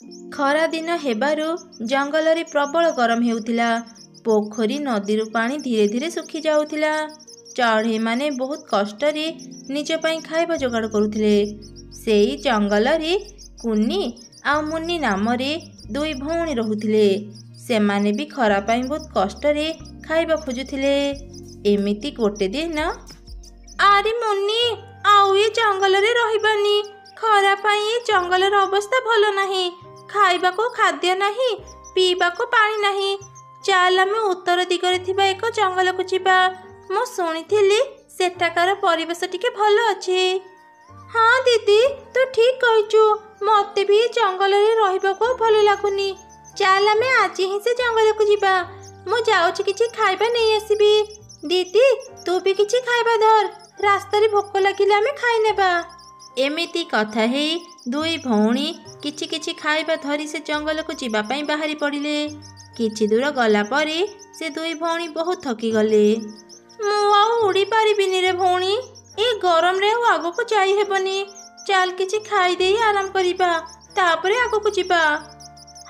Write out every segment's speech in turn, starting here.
ଖରା ଦିନ ହେବାରୁ ଜଙ୍ଗଲରେ ପ୍ରବଳ ଗରମ ହେଉଥିଲା। ପୋଖରୀ ନଦୀରୁ ପାଣି ଧୀରେ ଧୀରେ ଶୁଖି ଯାଉଥିଲା। ଚଢ଼େଇମାନେ ବହୁତ କଷ୍ଟରେ ନିଜ ପାଇଁ ଖାଇବା ଯୋଗାଡ଼ କରୁଥିଲେ। ସେଇ ଜଙ୍ଗଲରେ କୁନି ଆଉ ମୁନି ନାମରେ ଦୁଇ ଭଉଣୀ ରହୁଥିଲେ। ସେମାନେ ବି ଖରା ପାଇଁ ବହୁତ କଷ୍ଟରେ ଖାଇବା ଖୋଜୁଥିଲେ। ଏମିତି ଗୋଟେ ଦିନ, ଆରେ ମୁନି, ଆଉ ଏ ଜଙ୍ଗଲରେ ରହିବାନି। ଖରା ପାଇଁ ଏ ଜଙ୍ଗଲର ଅବସ୍ଥା ଭଲ ନାହିଁ। ଖାଇବାକୁ ଖାଦ୍ୟ ନାହିଁ, ପିଇବାକୁ ପାଣି ନାହିଁ। ଚାଲ ଆମେ ଉତ୍ତର ଦିଗରେ ଥିବା ଏକ ଜଙ୍ଗଲକୁ ଯିବା। ମୁଁ ଶୁଣିଥିଲି ସେଠାକାର ପରିବେଶ ଟିକେ ଭଲ ଅଛି। ହଁ ଦିଦି, ତୁ ଠିକ୍ କହିଛୁ। ମୋତେ ବି ଜଙ୍ଗଲରେ ରହିବାକୁ ଭଲ ଲାଗୁନି। ଚାଲ ଆମେ ଆଜି ହିଁ ସେ ଜଙ୍ଗଲକୁ ଯିବା। ମୁଁ ଯାଉଛି କିଛି ଖାଇବା ନେଇ ଆସିବି। ଦିଦି, ତୁ ବି କିଛି ଖାଇବା ଧର। ରାସ୍ତାରେ ଭୋକ ଲାଗିଲେ ଆମେ ଖାଇନେବା। ଏମିତି କଥା ହେଇ ଦୁଇ ଭଉଣୀ କିଛି କିଛି ଖାଇବା ଧରି ସେ ଜଙ୍ଗଲକୁ ଯିବା ପାଇଁ ବାହାରି ପଡ଼ିଲେ। କିଛି ଦୂର ଗଲା ପରେ ସେ ଦୁଇ ଭଉଣୀ ବହୁତ ଥକିଗଲେ। ମୁଁ ଆଉ ଉଡ଼ି ପାରିବିନି ରେ ଭଉଣୀ। ଏ ଗରମରେ ଆଉ ଆଗକୁ ଯାଇ ହେବନି। ଚାଲ କିଛି ଖାଇଦେଇ ଆରାମ କରିବା, ତାପରେ ଆଗକୁ ଯିବା।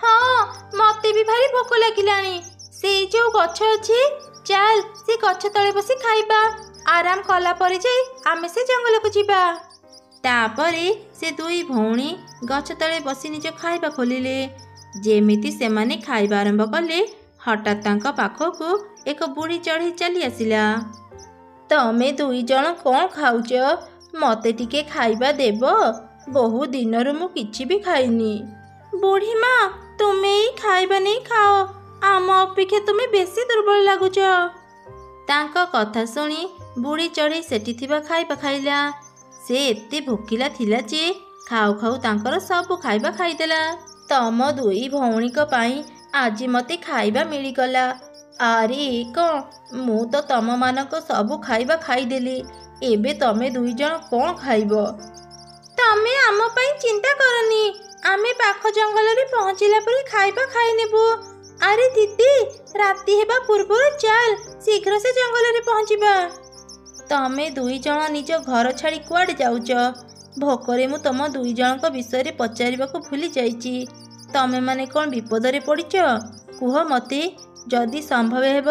ହଁ, ମୋତେ ବି ଭାରି ଭୋକ ଲାଗିଲାଣି। ସେଇ ଯୋଉ ଗଛ ଅଛି, ଚାଲ ସେ ଗଛ ତଳେ ବସି ଖାଇବା। ଆରାମ କଲା ପରେ ଯାଇ ଆମେ ସେ ଜଙ୍ଗଲକୁ ଯିବା। ତାପରେ ସେ ଦୁଇ ଭଉଣୀ ଗଛ ତଳେ ବସି ନିଜ ଖାଇବା ଖୋଲିଲେ। ଯେମିତି ସେମାନେ ଖାଇବା ଆରମ୍ଭ କଲେ, ହଠାତ୍ ତାଙ୍କ ପାଖକୁ ଏକ ବୁଢ଼ୀ ଚଢ଼େଇ ଚାଲି ଆସିଲା। ତମେ ଦୁଇ ଜଣ କ'ଣ ଖାଉଛ? ମୋତେ ଟିକେ ଖାଇବା ଦେବ? ବହୁ ଦିନରୁ ମୁଁ କିଛି ବି ଖାଇନି। ବୁଢ଼ୀ ମା, ତୁମେ ଏଇ ଖାଇବା ନେଇ ଖାଅ। ଆମ ଅପେକ୍ଷା ତୁମେ ବେଶୀ ଦୁର୍ବଳ ଲାଗୁଛ। ତାଙ୍କ କଥା ଶୁଣି ବୁଢ଼ୀ ଚଢ଼େଇ ସେଠି ଥିବା ଖାଇବା ଖାଇଲା। ସେ ଏତେ ଭୋକିଲା ଥିଲା ଯେ ଖାଉ ଖାଉ ତାଙ୍କର ସବୁ ଖାଇବା ଖାଇଦେଲା। ତମ ଦୁଇ ଭଉଣୀଙ୍କ ପାଇଁ ଆଜି ମୋତେ ଖାଇବା ମିଳିଗଲା। ଆରେ କ'ଣ, ମୁଁ ତ ତମମାନଙ୍କ ସବୁ ଖାଇବା ଖାଇଦେଲି। ଏବେ ତମେ ଦୁଇ ଜଣ କ'ଣ ଖାଇବ? ତମେ ଆମ ପାଇଁ ଚିନ୍ତା କରନି। ଆମେ ପାଖ ଜଙ୍ଗଲରେ ପହଞ୍ଚିଲା ପରେ ଖାଇବା ଖାଇନେବୁ। ଆରେ ଦିଦି, ରାତି ହେବା ପୂର୍ବରୁ ଚାଲ ଶୀଘ୍ର ସେ ଜଙ୍ଗଲରେ ପହଞ୍ଚିବା। ତମେ ଦୁଇ ଜଣ ନିଜ ଘର ଛାଡ଼ି କୁଆଡ଼େ ଯାଉଛ? ଭୋକରେ ମୁଁ ତମ ଦୁଇ ଜଣଙ୍କ ବିଷୟରେ ପଚାରିବାକୁ ଭୁଲି ଯାଇଛି। ତମେମାନେ କ'ଣ ବିପଦରେ ପଡ଼ିଛ? କୁହ ମୋତେ। ଯଦି ସମ୍ଭବ ହେବ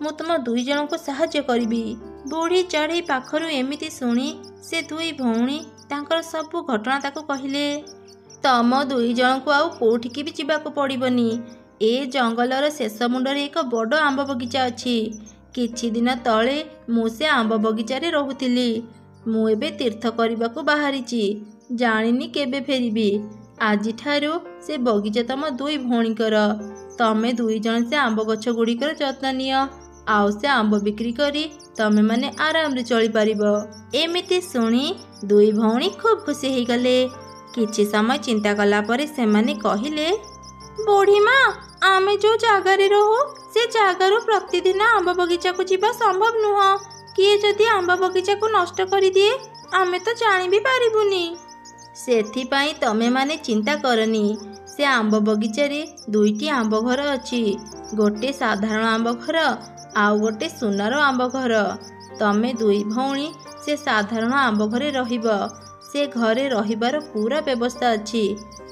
ମୁଁ ତୁମ ଦୁଇ ଜଣଙ୍କୁ ସାହାଯ୍ୟ କରିବି। ବୁଢ଼ୀ ଚଢ଼େଇ ପାଖରୁ ଏମିତି ଶୁଣି ସେ ଦୁଇ ଭଉଣୀ ତାଙ୍କର ସବୁ ଘଟଣା ତାକୁ କହିଲେ। ତମ ଦୁଇ ଜଣଙ୍କୁ ଆଉ କୋଉଠିକି ବି ଯିବାକୁ ପଡ଼ିବନି। ଏ ଜଙ୍ଗଲର ଶେଷ ମୁଣ୍ଡରେ ଏକ ବଡ଼ ଆମ୍ବ ବଗିଚା ଅଛି। କିଛି ଦିନ ତଳେ ମୁଁ ସେ ଆମ୍ବ ବଗିଚାରେ ରହୁଥିଲି। ମୁଁ ଏବେ ତୀର୍ଥ କରିବାକୁ ବାହାରିଛି। ଜାଣିନି କେବେ ଫେରିବି। ଆଜିଠାରୁ ସେ ବଗିଚା ତମ ଦୁଇ ଭଉଣୀଙ୍କର। ତମେ ଦୁଇ ଜଣ ସେ ଆମ୍ବ ଗଛ ଗୁଡ଼ିକର ଯତ୍ନ ନିଅ। ଆଉ ସେ ଆମ୍ବ ବିକ୍ରି କରି ତମେମାନେ ଆରାମରେ ଚଳିପାରିବ। ଏମିତି ଶୁଣି ଦୁଇ ଭଉଣୀ ଖୁବ୍ ଖୁସି ହେଇଗଲେ। କିଛି ସମୟ ଚିନ୍ତା କଲା ପରେ ସେମାନେ କହିଲେ, ବୁଢ଼ୀ ମା, ଆମେ ଯେଉଁ ଜାଗାରେ ରହୁ ସେ ଜାଗାରୁ ପ୍ରତିଦିନ ଆମ୍ବ ବଗିଚାକୁ ଯିବା ସମ୍ଭବ ନୁହଁ। କିଏ ଯଦି ଆମ୍ବ ବଗିଚାକୁ ନଷ୍ଟ କରିଦିଏ, ଆମେ ତ ଜାଣି ବି ପାରିବୁନି। ସେଥିପାଇଁ ତମେମାନେ ଚିନ୍ତା କରନି। ସେ ଆମ୍ବ ବଗିଚାରେ ଦୁଇଟି ଆମ୍ବ ଘର ଅଛି। ଗୋଟେ ସାଧାରଣ ଆମ୍ବ ଘର ଆଉ ଗୋଟେ ସୁନାର ଆମ୍ବ ଘର। ତମେ ଦୁଇ ଭଉଣୀ ସେ ସାଧାରଣ ଆମ୍ବ ଘରେ ରହିବ। ସେ ଘରେ ରହିବାର ପୁରା ବ୍ୟବସ୍ଥା ଅଛି।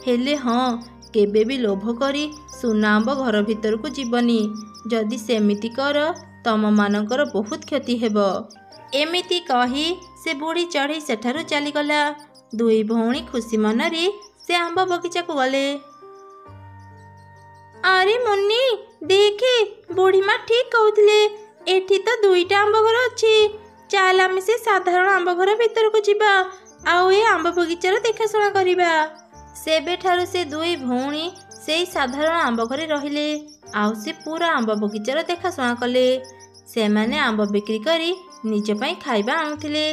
ହେଲେ ହଁ, କେବେ ବି ଲୋଭ କରି ସୁନା ଆମ୍ବ ଘର ଭିତରକୁ ଯିବନି। ଯଦି ସେମିତି କର, ତମମାନଙ୍କର ବହୁତ କ୍ଷତି ହେବ। ଏମିତି କହି ସେ ବୁଢ଼ୀ ଚଢ଼େଇ ସେଠାରୁ ଚାଲିଗଲା। ଦୁଇ ଭଉଣୀ ଖୁସି ମନରେ ସେ ଆମ୍ବ ବଗିଚାକୁ ଗଲେ। ଆରେ ମୁନି, ଦେଖେ, ବୁଢ଼ୀ ମା ଠିକ୍ କହୁଥିଲେ। ଏଠି ତ ଦୁଇଟା ଆମ୍ବ ଘର ଅଛି। ଚାଲ ଆମେ ସେ ସାଧାରଣ ଆମ୍ବ ଘର ଭିତରକୁ ଯିବା ଆଉ ଏ ଆମ୍ବ ବଗିଚାର ଦେଖାଶୁଣା କରିବା। ସେବେଠାରୁ ସେ ଦୁଇ ଭଉଣୀ ସେଇ ସାଧାରଣ ଆମ୍ବ ଘରେ ରହିଲେ। ଆଉ ସେ ପୁରା ଆମ୍ବ ବଗିଚାର ଦେଖାଶୁଣା କଲେ। ସେମାନେ ଆମ୍ବ ବିକ୍ରି କରି ନିଜ ପାଇଁ ଖାଇବା ଆଣୁଥିଲେ।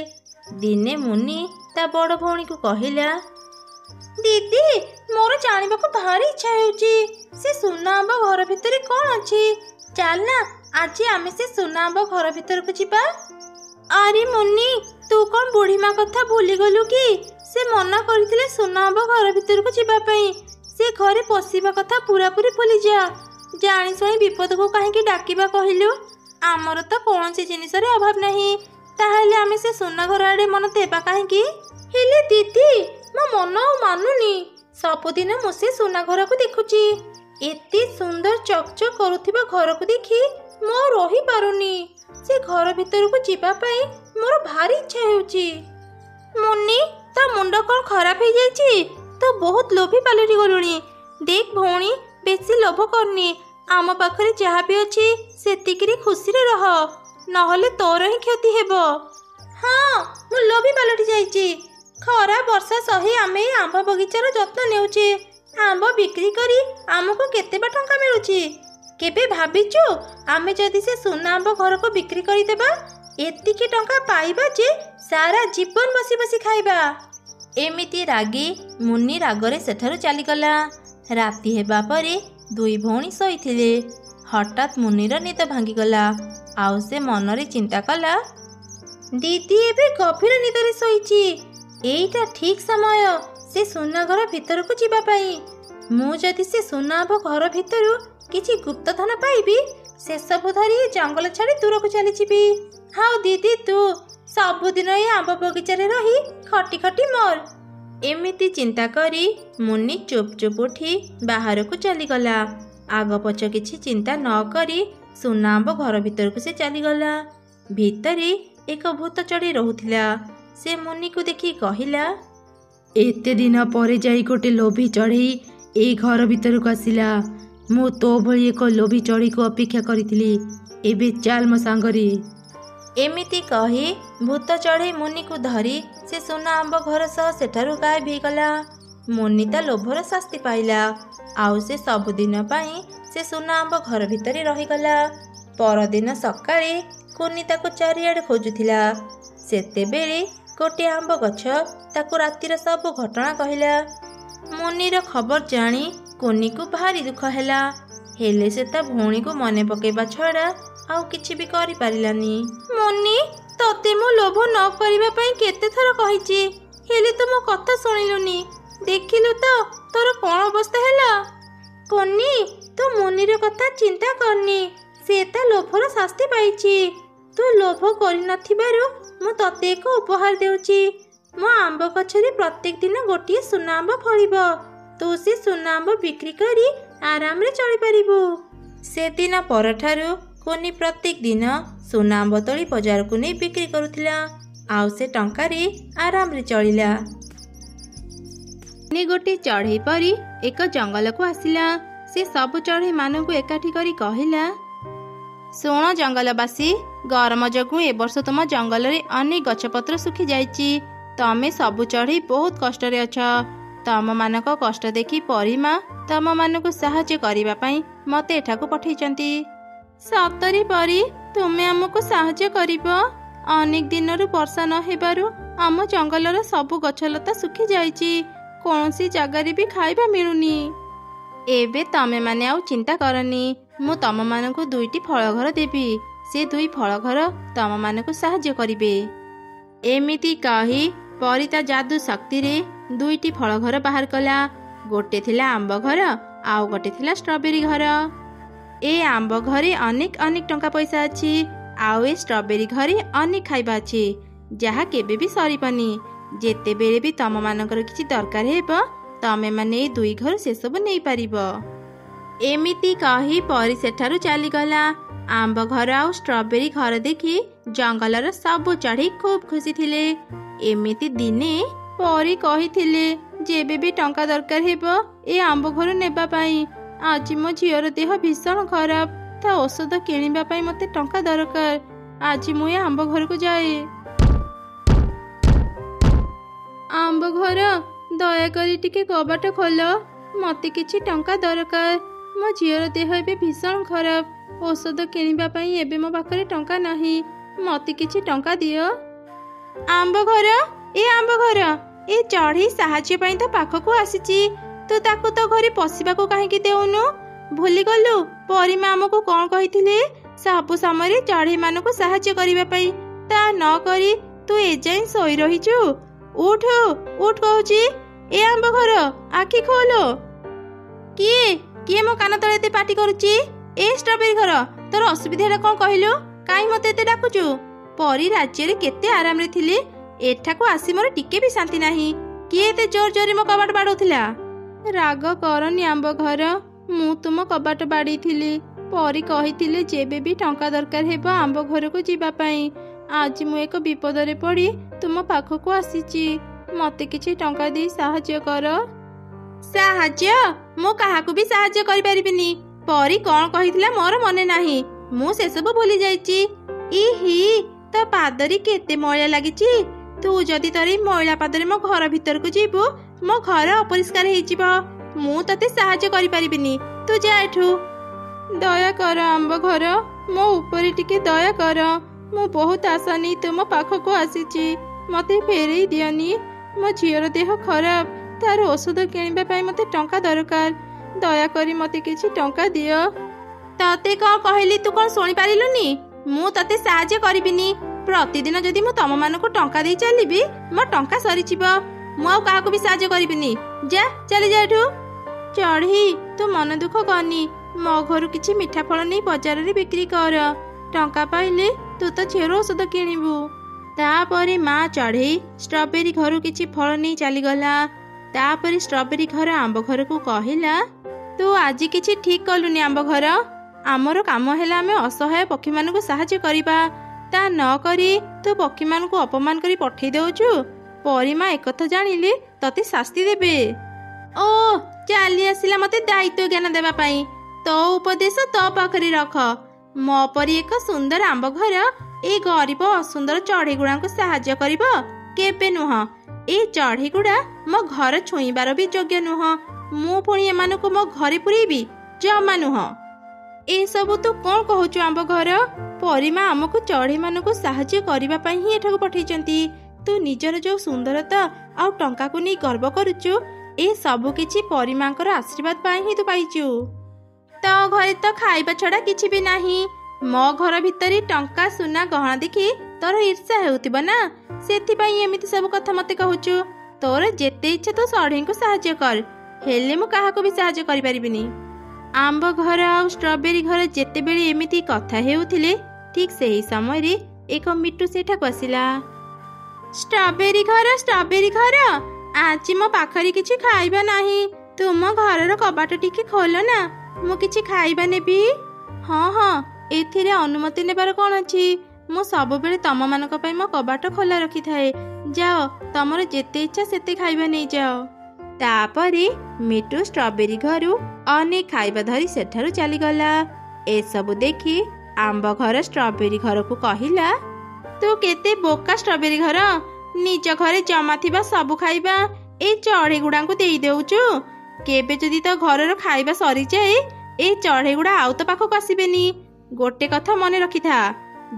ଦିନେ ମୁନି ତା ବଡ଼ ଭଉଣୀକୁ କହିଲା, ଦିଦି, ମୋର ଜାଣିବାକୁ ଭାରି ଇଚ୍ଛା ହେଉଛି ସେ ସୁନା ଆମ୍ବ ଘର ଭିତରେ କ'ଣ ଅଛି। ଚାଲ ନା ଆଜି ଆମେ ସେ ସୁନା ଆମ୍ବ ଘର ଭିତରକୁ ଯିବା। ଆରେ ମୁନି, ତୁ କ'ଣ ବୁଢ଼ୀ ମା କଥା ଭୁଲିଗଲୁ କି? ସେ ମନା କରିଥିଲେ ସୁନା ଆମ୍ବ ଘର ଭିତରକୁ ଯିବା ପାଇଁ। ସେ ଘରେ ପଶିବା କଥା ପୁରାପୁରି ଭୁଲିଯା। ଜାଣି ଶୁଣି ବିପଦକୁ କାହିଁକି ଡାକିବା କହିଲୁ? ଆମର ତ କୌଣସି ଜିନିଷରେ ଅଭାବ ନାହିଁ। ତାହେଲେ ଆମେ ସେ ସୁନା ଘର ଆଡ଼େ ମନ ଦେବା କାହିଁକି? ହେଲେ ଦିଦି, ମୋ ମନ ଆଉ ମାନୁନି। ସବୁଦିନ ମୁଁ ସେ ସୁନା ଘରକୁ ଦେଖୁଛି। ଏତେ ସୁନ୍ଦର ଚକଚକ କରୁଥିବା ଘରକୁ ଦେଖି ମୁଁ ଆଉ ରହିପାରୁନି। ସେ ଘର ଭିତରକୁ ଯିବା ପାଇଁ ମୋର ଭାରି ଇଚ୍ଛା ହେଉଛି। ମୁନି, ତା ମୁଣ୍ଡ କ'ଣ ଖରାପ ହେଇଯାଇଛି? ତୁ ବହୁତ ଲୋଭୀ ପାଲଟି ଗଲୁଣି। ଦେଖ ଭଉଣୀ, ବେଶୀ ଲୋଭ କରନି। ଆମ ପାଖରେ ଯାହା ବି ଅଛି ସେତିକିରେ ଖୁସିରେ ରହ, ନହେଲେ ତୋର ହିଁ କ୍ଷତି ହେବ। ହଁ, ମୁଁ ଲୋଭୀ ପାଲଟି ଯାଇଛି। ଖରା ବର୍ଷା ସହି ଆମେ এই ଆମ୍ବ ବଗିଚାର ଯତ୍ନ ନେଉଛେ। ଆମ୍ବ ବିକ୍ରି କରି ଆମକୁ କେତେ ବା ଟଙ୍କା ମିଳୁଛି? କେବେ ଭାବିଛୁ ଆମେ ଯଦି ସେ ସୁନା ଆମ୍ବ ଘରକୁ ବିକ୍ରି କରିଦେବା, ଏତିକି ଟଙ୍କା ପାଇବା ଯେ ସାରା ଜୀବନ ବସି ବସି ଖାଇବା। ଏମିତି ରାଗି ମୁନି ରାଗରେ ସେଠାରୁ ଚାଲିଗଲା। ରାତି ହେବା ପରେ ଦୁଇ ଭଉଣୀ ଶୋଇଥିଲେ। ହଠାତ୍ ମୁନିର ନିଦ ଭାଙ୍ଗିଗଲା। ଆଉ ସେ ମନରେ ଚିନ୍ତା କଲା, ଦିଦି ଏବେ ଗଭୀର ନିଦରେ ଶୋଇଛି। ଏଇଟା ଠିକ୍ ସମୟ ସେ ସୁନା ଘର ଭିତରକୁ ଯିବା ପାଇଁ। ମୁଁ ଯଦି ସେ ସୁନା ଆମ୍ବ ଘର ଭିତରୁ କିଛି ଗୁପ୍ତଧନ ପାଇବି, ସେସବୁ ଧରି ଜଙ୍ଗଲ ଛାଡ଼ି ଦୂରକୁ ଚାଲିଯିବି। ଆଉ ଦିଦି, ତୁ ସବୁଦିନ ଏ ଆମ୍ବ ବଗିଚାରେ ରହି ଖଟି ଖଟି ମର। ଏମିତି ଚିନ୍ତା କରି ମୁନି ଚୁପ୍ ଚୁପ୍ ଉଠି ବାହାରକୁ ଚାଲିଗଲା। ଆଗ ପଛ କିଛି ଚିନ୍ତା ନ କରି ସୁନା ଆମ୍ବ ଘର ଭିତରକୁ ସେ ଚାଲିଗଲା। ଭିତରେ ଏକ ଭୂତ ଚଢ଼େଇ ରହୁଥିଲା। ସେ ମୁନିକୁ ଦେଖି କହିଲା, ଏତେ ଦିନ ପରେ ଯାଇ ଗୋଟେ ଲୋଭୀ ଚଢ଼େଇ ଏଇ ଘର ଭିତରକୁ ଆସିଲା। ମୁଁ ତୋ ଭଳି ଏକ ଲୋଭୀ ଚଢ଼େଇକୁ ଅପେକ୍ଷା କରିଥିଲି। ଏବେ ଚାଲ ମୋ ସାଙ୍ଗରେ। ଏମିତି କହି ଭୂତ ଚଢ଼େଇ ମୁନିକୁ ଧରି ସେ ସୁନା ଆମ୍ବ ଘର ସହ ସେଠାରୁ ଗାୟବ ହେଇଗଲା। ମୁନି ତା ଲୋଭର ଶାସ୍ତି ପାଇଲା। ଆଉ ସେ ସବୁଦିନ ପାଇଁ ସେ ସୁନା ଆମ୍ବ ଘର ଭିତରେ ରହିଗଲା। ପରଦିନ ସକାଳେ କୁନି ତାକୁ ଚାରିଆଡ଼େ ଖୋଜୁଥିଲା। ସେତେବେଳେ ଗୋଟିଏ ଆମ୍ବ ଗଛ ତାକୁ ରାତିର ସବୁ ଘଟଣା କହିଲା। ମୁନିର ଖବର ଜାଣି କୁନିକୁ ଭାରି ଦୁଃଖ ହେଲା। ହେଲେ ସେ ତା ଭଉଣୀକୁ ମନେ ପକାଇବା ଛଡ଼ା ଆଉ କିଛି ବି କରିପାରିଲାନି। ମୁନି, ତତେ ମୁଁ ଲୋଭ ନ କରିବା ପାଇଁ କେତେ ଥର କହିଛି, ହେଲେ ତୁ ମୋ କଥା ଶୁଣିଲୁନି। ଦେଖିଲୁ ତ ତୋର କ'ଣ ଅବସ୍ଥା ହେଲା। କୁନି, ତୁ ମୁନିର କଥା ଚିନ୍ତା କରନି। ସେ ତା ଲୋଭର ଶାସ୍ତି ପାଇଛି। ତୁ ଲୋଭ କରିନଥିବାରୁ ମୁଁ ତତେ ଏକ ଉପହାର ଦେଉଛି। ମୋ ଆମ୍ବ ଗଛରେ ପ୍ରତ୍ୟେକ ଦିନ ଗୋଟିଏ ସୁନା ଆମ୍ବ ଫଳିବ। ତୁ ସେ ସୁନା ଆମ୍ବ ବିକ୍ରି କରି ଆରାମରେ ଚଳିପାରିବୁ। ସେଦିନ ପରଠାରୁ କୁନି ପ୍ରତ୍ୟେକ ଦିନ ସୁନା ଆମ୍ବ ତୋଳି ବଜାରକୁ ନେଇ ବିକ୍ରି କରୁଥିଲା। ଆଉ ସେ ଟଙ୍କାରେ ଆରାମରେ ଚଳିଲା। କୁନି ଗୋଟିଏ ଚଢ଼େଇ ପରି ଏକ ଜଙ୍ଗଲକୁ ଆସିଲା। ସେ ସବୁ ଚଢ଼େଇ ମାନଙ୍କୁ ଏକାଠି କରି କହିଲା, ଶୁଣ ଜଙ୍ଗଲବାସୀ, ଗରମ ଯୋଗୁଁ ଏ ବର୍ଷ ତୁମ ଜଙ୍ଗଲରେ ଅନେକ ଗଛପତ୍ର ଶୁଖି ଯାଇଛି। ତମେ ସବୁ ଚଢ଼େଇ ବହୁତ କଷ୍ଟରେ ଅଛ। ତମମାନଙ୍କ କଷ୍ଟ ଦେଖି ପରିମା ତମମାନଙ୍କୁ ସାହାଯ୍ୟ କରିବା ପାଇଁ ମୋତେ ଏଠାକୁ ପଠାଇଛନ୍ତି। ସତରେ ପରି, ତୁମେ ଆମକୁ ସାହାଯ୍ୟ କରିବ? ଅନେକ ଦିନରୁ ବର୍ଷା ନ ହେବାରୁ ଆମ ଜଙ୍ଗଲର ସବୁ ଗଛଲତା ଶୁଖି ଯାଇଛି। କୌଣସି ଜାଗାରେ ବି ଖାଇବା ମିଳୁନି। ଏବେ ତମେମାନେ ଆଉ ଚିନ୍ତା କରନି। ମୁଁ ତମମାନଙ୍କୁ 2ଟି ଫଳ ଘର ଦେବି। ସେ 2 ଫଳ ଘର ତମମାନଙ୍କୁ ସାହାଯ୍ୟ କରିବେ। ଏମିତି କହି ପରି ତା ଯାଦୁ ଶକ୍ତିରେ 2ଟି ଫଳ ଘର ବାହାର କଲା। ଗୋଟେ ଥିଲା ଆମ୍ବ ଘର, ଆଉ ଗୋଟେ ଥିଲା ଷ୍ଟ୍ରବେରୀ ଘର। ଏ ଆମ୍ବ ଘରେ ଅନେକ ଅନେକ ଟଙ୍କା ପଇସା ଅଛି। ଆଉ ଏ ଷ୍ଟ୍ରବେରୀ ଘରେ ଅନେକ ଖାଇବା ଅଛି, ଯାହା କେବେ ବି ସରିବନି। ଯେତେବେଳେ ବି ତମମାନଙ୍କର କିଛି ଦରକାର ହେବ, ତମେମାନେ ଏ 2 ଘର ସେସବୁ ନେଇପାରିବ। ଏମିତି କହି ପରି ସେଠାରୁ ଚାଲିଗଲା। ଆମ୍ବ ଘର ଆଉ ଷ୍ଟ୍ରବେରୀ ଘର ଦେଖି ଜଙ୍ଗଲର ସବୁ ଚଢ଼େଇ ଖୁବ୍ ଖୁସି ଥିଲେ। ଏମିତି ଦିନେ ପରି କହିଥିଲେ, ଯେବେ ବି ଟଙ୍କା ଦରକାର ହେବ ଏ ଆମ୍ବ ଘର ନେବା ପାଇଁ। ଆଜି ମୋ ଝିଅର ଦେହ ଭୀଷଣ ଖରାପ, ତା ଔଷଧ କିଣିବା ପାଇଁ ମୋତେ ଟଙ୍କା ଦରକାର। ଆଜି ମୁଁ ଏ ଆମ୍ବ ଘରକୁ ଯାଏ। ଆମ୍ବ ଘର, ଦୟାକରି ଟିକେ କବାଟ ଖୋଲ। ମୋତେ କିଛି ଟଙ୍କା ଦରକାର। ମୋ ଝିଅର ଦେହ ଏବେ ଭୀଷଣ ଖରାପ। ଔଷଧ କିଣିବା ପାଇଁ ଏବେ ମୋ ପାଖରେ ଟଙ୍କା ନାହିଁ। ମୋତେ କିଛି ଟଙ୍କା ଦିଅ। ଆମ୍ବ ଘର, ଏ ଆମ୍ବ ଘର, ଏ ଚଢ଼େଇ ସାହାଯ୍ୟ ପାଇଁ ତ ପାଖକୁ ଆସିଛି। ତୁ ତାକୁ ତ ଘରେ ପଶିବାକୁ କାହିଁକି ଦେଉନୁ? ଭୁଲିଗଲୁ ପରିମା ଆମକୁ କ'ଣ କହିଥିଲେ? ସବୁ ସମୟରେ ଚଢ଼େଇମାନଙ୍କୁ ସାହାଯ୍ୟ କରିବା ପାଇଁ। ତା ନ କରି ତୁ ଏଯାଏଁ ଶୋଇ ରହିଛୁ। ଉଠ ଉଠ କହୁଛି। ଏ ଆମ୍ବ ଘର, ଆଖି ଖୋଲ। କିଏ କିଏ ମୋ କାନ ତଳେ ଏତେ ପାଟି କରୁଛି? ଏ ଷ୍ଟ୍ରବେରୀ ଘର, ତୋର ଅସୁବିଧାଟା କ'ଣ କହିଲୁ? କାହିଁ ମୋତେ ଏତେ ଡାକୁଛୁ? ପରି ରାଜ୍ୟରେ କେତେ ଆରାମରେ ଥିଲି, ଏଠାକୁ ଆସି ମୋର ଟିକେ ବି ଶାନ୍ତି ନାହିଁ। କିଏ ଏତେ ଜୋର ଜୋରରେ ମୋ କବାଟ ବାଡ଼ଉଥିଲା? ରାଗ କରନି ଆମ୍ବ ଘର, ମୁଁ ତୁମ କବାଟ ବାଡ଼େଇଥିଲି। ପରି କହିଥିଲେ ଯେବେ ବି ଟଙ୍କା ଦରକାର ହେବ ଆମ୍ବ ଘରକୁ ଯିବା ପାଇଁ। ଆଜି ମୁଁ ଏକ ବିପଦରେ ପଡ଼ି ତୁମ ପାଖକୁ ଆସିଛି। ମୋତେ କିଛି ଟଙ୍କା ଦେଇ ସାହାଯ୍ୟ କର। ସାହାଯ୍ୟ? ମୁଁ କାହାକୁ ବି ସାହାଯ୍ୟ କରିପାରିବିନି। ପରି କ'ଣ କହିଥିଲା ମୋର ମନେ ନାହିଁ, ମୁଁ ସେସବୁ ଭୁଲି ଯାଇଛି। ଇହି, ତୋ ପାଦରେ କେତେ ମଇଳା ଲାଗିଛି। ତୁ ଯଦି ତୋର ଏଇ ମଇଳା ପାଦରେ ମୋ ଘର ଭିତରକୁ ଯିବୁ, ମୋ ଘର ଅପରିଷ୍କାର ହେଇଯିବ। ମୁଁ ତତେ ସାହାଯ୍ୟ କରିପାରିବିନି, ତୁ ଯା ଏଠୁ। ଦୟା କର ଆମ୍ବ ଘର, ମୋ ଉପରେ ଟିକେ ଦୟା କର। ମୁଁ ବହୁତ ଆଶା ନେଇ ତୁମ ପାଖକୁ ଆସିଛି, ମୋତେ ଫେରେଇ ଦିଅନି। ମୋ ଝିଅର ଦେହ ଖରାପ, ତାର ଔଷଧ କିଣିବା ପାଇଁ ମୋତେ ଟଙ୍କା ଦରକାର। ଦୟାକରି ମୋତେ କିଛି ଟଙ୍କା ଦିଅ। ତତେ କ'ଣ କହିଲି, ତୁ କ'ଣ ଶୁଣିପାରିଲୁନି? ମୁଁ ତତେ ସାହାଯ୍ୟ କରିବିନି। ପ୍ରତିଦିନ ଯଦି ମୁଁ ତମମାନଙ୍କୁ ଟଙ୍କା ଦେଇ ଚାଲିବି, ମୋ ଟଙ୍କା ସରିଯିବ। ମୁଁ ଆଉ କାହାକୁ ବି ସାହାଯ୍ୟ କରିବିନି। ଯା, ଚାଲିଯା ଏଠୁ। ଚଢ଼େଇ, ତୁ ମନ ଦୁଃଖ କରନି। ମୋ ଘରୁ କିଛି ମିଠା ଫଳ ନେଇ ବଜାରରେ ବିକ୍ରି କର। ଟଙ୍କା ପାଇଲେ ତୁ ତ ଝିଅର ଔଷଧ କିଣିବୁ। ତାପରେ ମା ଚଢ଼େଇ ଷ୍ଟ୍ରବେରୀ ଘରୁ କିଛି ଫଳ ନେଇ ଚାଲିଗଲା। ତାପରେ ଷ୍ଟ୍ରବେରୀ ଘର ଆମ୍ବ ଘରକୁ କହିଲା, ତୁ ଆଜି କିଛି ଠିକ୍ କଲୁନି ଆମ୍ବ ଘର। ଆମର କାମ ହେଲା ଆମେ ଅସହାୟ ପକ୍ଷୀମାନଙ୍କୁ ସାହାଯ୍ୟ କରିବା। ତା ନ କରି ତୁ ପକ୍ଷୀମାନଙ୍କୁ ଅପମାନ କରି ପଠେଇ ଦେଉଛୁ। ପରିମା ଏକଥା ଜାଣିଲେ ତତେ ଶାସ୍ତି ଦେବେ। ଓ, ଚାଲି ଆସିଲା ମୋତେ ଦାୟିତ୍ୱ ଜ୍ଞାନ ଦେବା ପାଇଁ। ତୋ ଉପଦେଶ ତୋ ପାଖରେ ରଖ। ମୋ ପରି ଏକ ସୁନ୍ଦର ଆମ୍ବ ଘର ଏଇ ଗରିବ ଅସୁନ୍ଦର ଚଢ଼େଇ ଗୁଡ଼ାଙ୍କୁ ସାହାଯ୍ୟ କରିବ? କେବେ ନୁହଁ। ଏଇ ଚଢ଼େଇ ଗୁଡ଼ା ମୋ ଘର ଛୁଇଁବାର ବି ଯୋଗ୍ୟ ନୁହଁ। ମୁଁ ପୁଣି ଏମାନଙ୍କୁ ମୋ ଘରେ ପୁରେଇବି? ଜମା ନୁହଁ। ଏସବୁ ତୁ କ'ଣ କହୁଛୁ ଆମ୍ବ ଘର? ପରିମା ଆମକୁ ଚଢ଼େଇମାନଙ୍କୁ ସାହାଯ୍ୟ କରିବା ପାଇଁ ହିଁ ଏଠାକୁ ପଠେଇଛନ୍ତି। ତୁ ନିଜର ଯେଉଁ ସୁନ୍ଦରତା ଆଉ ଟଙ୍କାକୁ ନେଇ ଗର୍ବ କରୁଛୁ, ଏ ସବୁ କିଛି ପରିମାଙ୍କର ଆଶୀର୍ବାଦ ପାଇଁ ହିଁ ତୁ ପାଇଛୁ। ତୋ ଘରେ ତ ଖାଇବା ଛଡ଼ା କିଛି ବି ନାହିଁ। ମୋ ଘର ଭିତରେ ଟଙ୍କା ସୁନା ଗହଣା ଦେଖି ତୋର ଈର୍ଷା ହେଉଥିବ ନା, ସେଥିପାଇଁ ଏମିତି ସବୁ କଥା ମୋତେ କହୁଛୁ। ତୋର ଯେତେ ଇଚ୍ଛା ତୁ ଚଢ଼େଇଙ୍କୁ ସାହାଯ୍ୟ କର, ହେଲେ ମୁଁ କାହାକୁ ବି ସାହାଯ୍ୟ କରିପାରିବିନି। ଆମ୍ବ ଘର ଆଉ ଷ୍ଟ୍ରବେରୀ ଘର ଯେତେବେଳେ ଏମିତି କଥା ହେଉଥିଲେ, ଠିକ୍ ସେହି ସମୟରେ ଏକ ମିଟୁ ସେଠାକୁ ଆସିଲା। ଷ୍ଟ୍ରବେରୀ ଘର, ଆଜି ମୋ ପାଖରେ କିଛି ଖାଇବା ନାହିଁ। ତୁମ ଘରର କବାଟ ଟିକେ ଖୋଲ ନା, ମୁଁ କିଛି ଖାଇବା ନେବି। ହଁ, ଏଥିରେ ଅନୁମତି ନେବାର କ'ଣ ଅଛି? ମୁଁ ସବୁବେଳେ ତମମାନଙ୍କ ପାଇଁ ମୋ କବାଟ ଖୋଲା ରଖିଥାଏ। ଯାଅ, ତମର ଯେତେ ଇଚ୍ଛା ସେତେ ଖାଇବା ନେଇଯାଅ। ତାପରେ ମିଟୁ ଷ୍ଟ୍ରବେରୀ ଘରୁ ଅନେକ ଖାଇବା ଧରି ସେଠାରୁ ଚାଲିଗଲା। ଏସବୁ ଦେଖି ଆମ୍ବ ଘର ଷ୍ଟ୍ରବେରୀ ଘରକୁ କହିଲା, ତୁ କେତେ ବୋକା ଷ୍ଟ୍ରବେରୀ ଘର। ନିଜ ଘରେ ଜମା ଥିବା ସବୁ ଖାଇବା ଏଇ ଚଢ଼େଇ ଗୁଡ଼ାଙ୍କୁ ଦେଇ ଦେଉଛୁ। କେବେ ଯଦି ତୋ ଘରର ଖାଇବା ସରିଯାଏ, ଏଇ ଚଢ଼େଇ ଗୁଡ଼ା ଆଉ ତୋ ପାଖକୁ ଆସିବେନି। ଗୋଟେ କଥା ମନେ ରଖିଥା,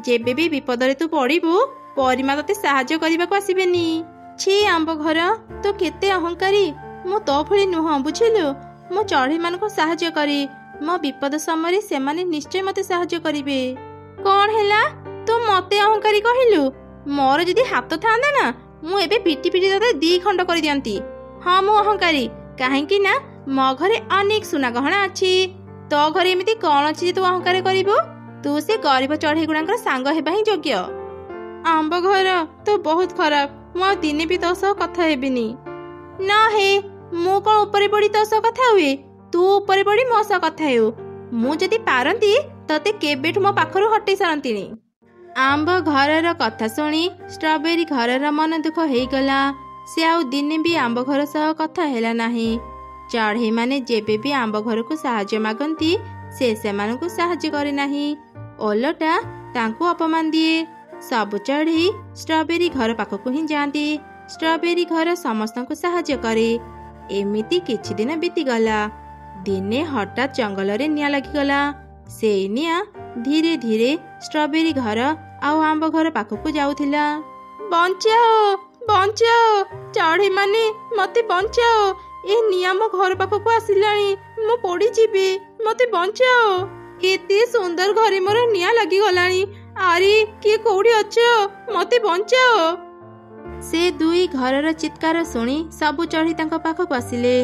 ଯେବେ ବି ବିପଦରେ ତୁ ପଡ଼ିବୁ, ପରିମା ତତେ ସାହାଯ୍ୟ କରିବାକୁ ଆସିବେନି। ଛି ଆମ୍ବ ଘର, ତୁ କେତେ ଅହଙ୍କାରୀ। ମୁଁ ତୋ ଭଳି ନୁହଁ, ବୁଝିଲୁ। ମୁଁ ଚଢ଼େଇମାନଙ୍କୁ ସାହାଯ୍ୟ କରେ। ମୋ ବିପଦ ସମୟରେ ସେମାନେ ନିଶ୍ଚୟ ମୋତେ ସାହାଯ୍ୟ କରିବେ। କ'ଣ ହେଲା, ତୁ ମୋତେ ଅହଙ୍କାରୀ କହିଲୁ? ମୋର ଯଦି ହାତ ଥାନ୍ତା ନା, ମୁଁ ଏବେ ପିଟି ପିଟି ତତେ 2 ଖଣ୍ଡ କରିଦିଅନ୍ତି। ହଁ, ମୁଁ ଅହଙ୍କାରୀ, କାହିଁକି ନା ମୋ ଘରେ ଅନେକ ସୁନା ଗହଣା ଅଛି। ତୋ ଘରେ ଏମିତି କ'ଣ ଅଛି ଯେ ତୁ ଅହଙ୍କାର କରିବୁ? ତୁ ସେ ଗରିବ ଚଢ଼େଇ ଗୁଡ଼ାଙ୍କର ସାଙ୍ଗ ହେବା ହିଁ ଯୋଗ୍ୟ। ଆମ୍ବ ଘର, ତୁ ବହୁତ ଖରାପ। ମୁଁ ଆଉ ଦିନେ ବି ତୋ ସହ କଥା ହେବିନି। ନ ହେ, ମୁଁ କ'ଣ ଉପରେ ପଡ଼ି ତୋ ସହ କଥା ହୁଏ? ତୁ ଉପରେ ପଡ଼ି ମୋ ସହ କଥା ହେଉ। ମୁଁ ଯଦି ପାରନ୍ତି ତତେ କେବେଠୁ ମୋ ପାଖରୁ ହଟେଇ ସାରନ୍ତିଣି। ଆମ୍ବ ଘରର କଥା ଶୁଣି ଷ୍ଟ୍ରବେରୀ ଘରର ମନ ଦୁଃଖ ହେଇଗଲା। ସେ ଆଉ ଦିନେ ବି ଆମ୍ବ ଘର ସହ କଥା ହେଲା ନାହିଁ। ଚଢ଼େଇମାନେ ଯେବେ ବି ଆମ୍ବ ଘରକୁ ସାହାଯ୍ୟ ମାଗନ୍ତି, ସେ ସେମାନଙ୍କୁ ସାହାଯ୍ୟ କରେ ନାହିଁ, ଓଲଟା ତାଙ୍କୁ ଅପମାନ ଦିଏ। ସବୁ ଚଢ଼େଇ ଷ୍ଟ୍ରବେରୀ ଘର ପାଖକୁ ହିଁ ଯାଆନ୍ତି। ଷ୍ଟ୍ରବେରୀ ଘର ସମସ୍ତଙ୍କୁ ସାହାଯ୍ୟ କରେ। ଏମିତି କିଛି ଦିନ ବିତିଗଲା। ଦିନେ ହଠାତ୍ ଜଙ୍ଗଲରେ ନିଆଁ ଲାଗିଗଲା। ସେଇ ନିଆଁ ଧୀରେ ଧୀରେ ଷ୍ଟ୍ରବେରୀ ଘର ଆଉ ଆମ୍ବ ଘର ପାଖକୁ ଯାଉଥିଲା। ବଞ୍ଚାଅ, ଚଢ଼େଇମାନେ ମୋତେ ବଞ୍ଚାଅ। ଏ ନିଆଁ ମୋ ଘର ପାଖକୁ ଆସିଲାଣି, ମୁଁ ପୋଡ଼ିଯିବି, ମୋତେ ବଞ୍ଚାଅ। ଏତେ ସୁନ୍ଦର ଘରେ ମୋର ନିଆଁ ଲାଗିଗଲାଣି। ଆରେ, କିଏ କୋଉଠି ଅଛ? ମୋତେ ବଞ୍ଚାଅ। ସେ 2 ଘରର ଚିତ୍କାର ଶୁଣି ସବୁ ଚଢ଼େଇ ତାଙ୍କ ପାଖକୁ ଆସିଲେ।